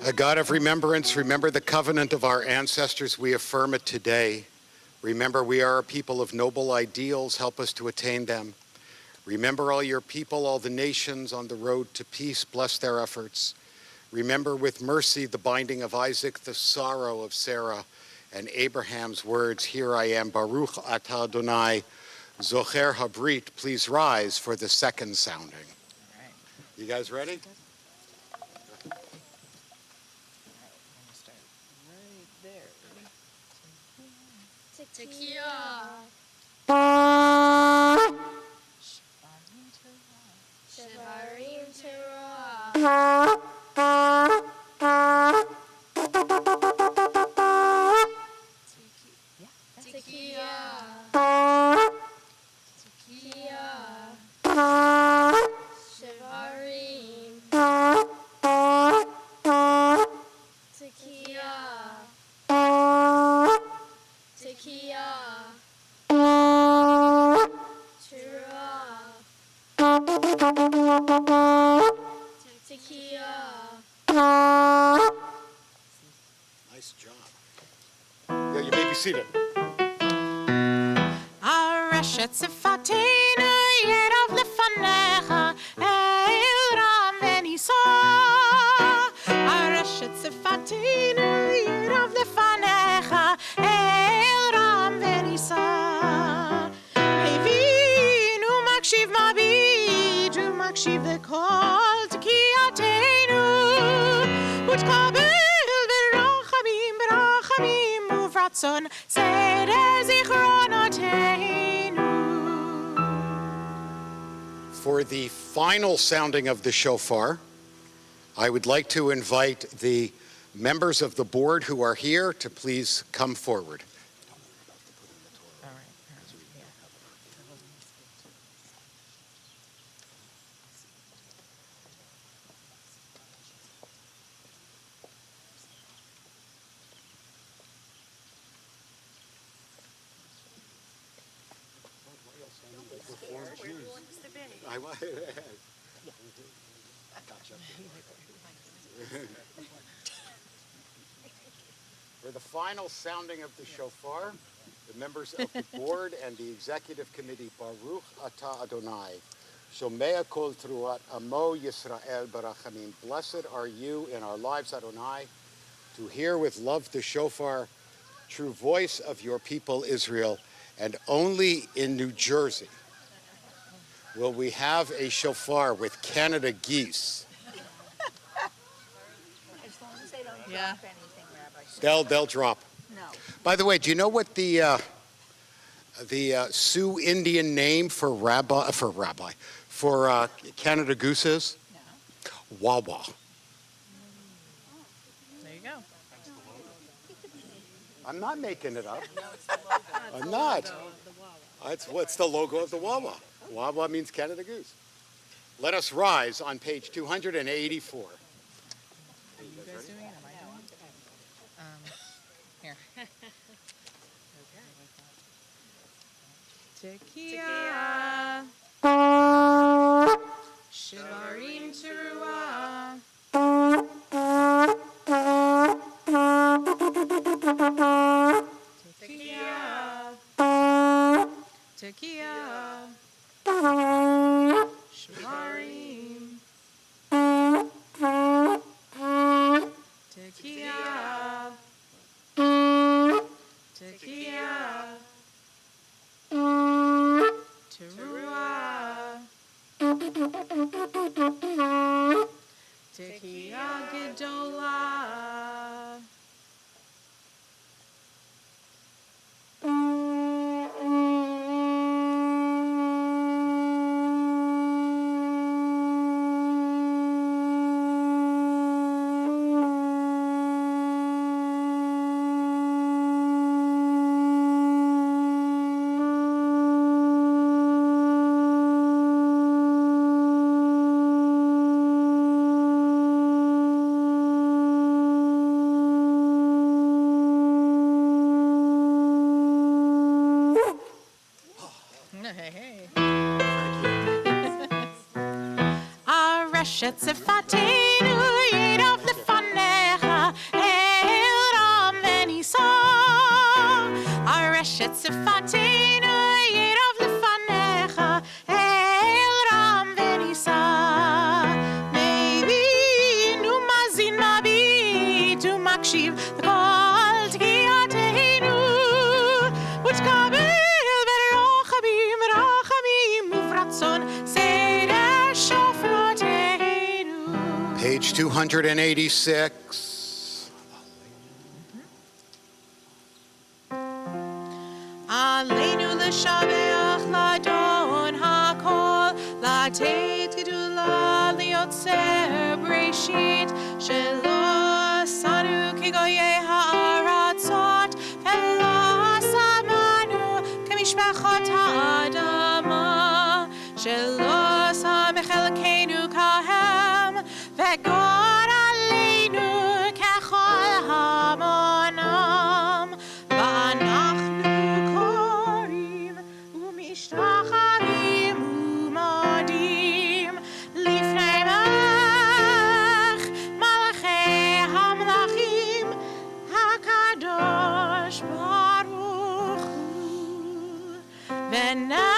A God of remembrance, remember the covenant of our ancestors. We affirm it today. Remember, we are a people of noble ideals. Help us to attain them. Remember all your people, all the nations on the road to peace. Bless their efforts. Remember with mercy the binding of Isaac, the sorrow of Sarah, and Abraham's words, here I am, Baruch atah Adonai, Zocher Habrit. Please rise for the second sounding. All right. You guys ready? Shevarim Terah. Nice job. Yeah, you may be seated. הרשת שפתנו ירב לפניך, אל רם ונישא. הרשת שפתנו ירב לפניך, אל רם ונישא. הבינו מקשיב מביט ומקשיב לכל תקיעתנו, ותקבל ברחמים ברחמים וברצון סדר זיכרונותינו. For the final sounding of the shofar, I would like to invite the members of the board who are here to please come forward. I gotcha. For the final sounding of the shofar, the members of the board and the executive committee, Baruch Atah Adonai, Shomea Kol Truat Amo Yisrael Barachamim. Blessed are you in our lives, Adonai, to hear with love the shofar, true voice of your people Israel, and only in New Jersey will we have a shofar with Canada geese. As long as they don't Yeah. drop anything, Rabbi. They'll drop. No. By the way, do you know what the Sioux Indian name for Canada goose is? No. Wawa. There you go. I'm not making it up. I'm not. What's the logo of the Wawa? Wawa means Canada goose. Let us rise on page 284. Are you guys doing it? Am I doing it? Here. Tekiah. Shivarim Teruah. Tekiah. Tekiah. Shivarim. Tekiah. Tekiah. Teruah. Tekiah Gedolah. Hey. Areshet Sefatenu Yedov Lefanecha El Ram Venisa. Areshet Sefatenu Yedov Lefanecha El Ram Venisa. Maybe Nu Mazin Mabi Tu Makshiv Kol Tkiyateinu which Kabel Page 286. Aleinu l'shabeach ladon hakol lateit gedula liotzer breshit shelo sanu kigoyei ha'aratzot velo samanu kemishpachot ha'adama shelo samechelkeinu kahem v'gor aleinu kechol hamonam v'anachnu korim u'mishtachavim u'modim lifnei melech malachei hamlachim hakadosh baruch hu v'nei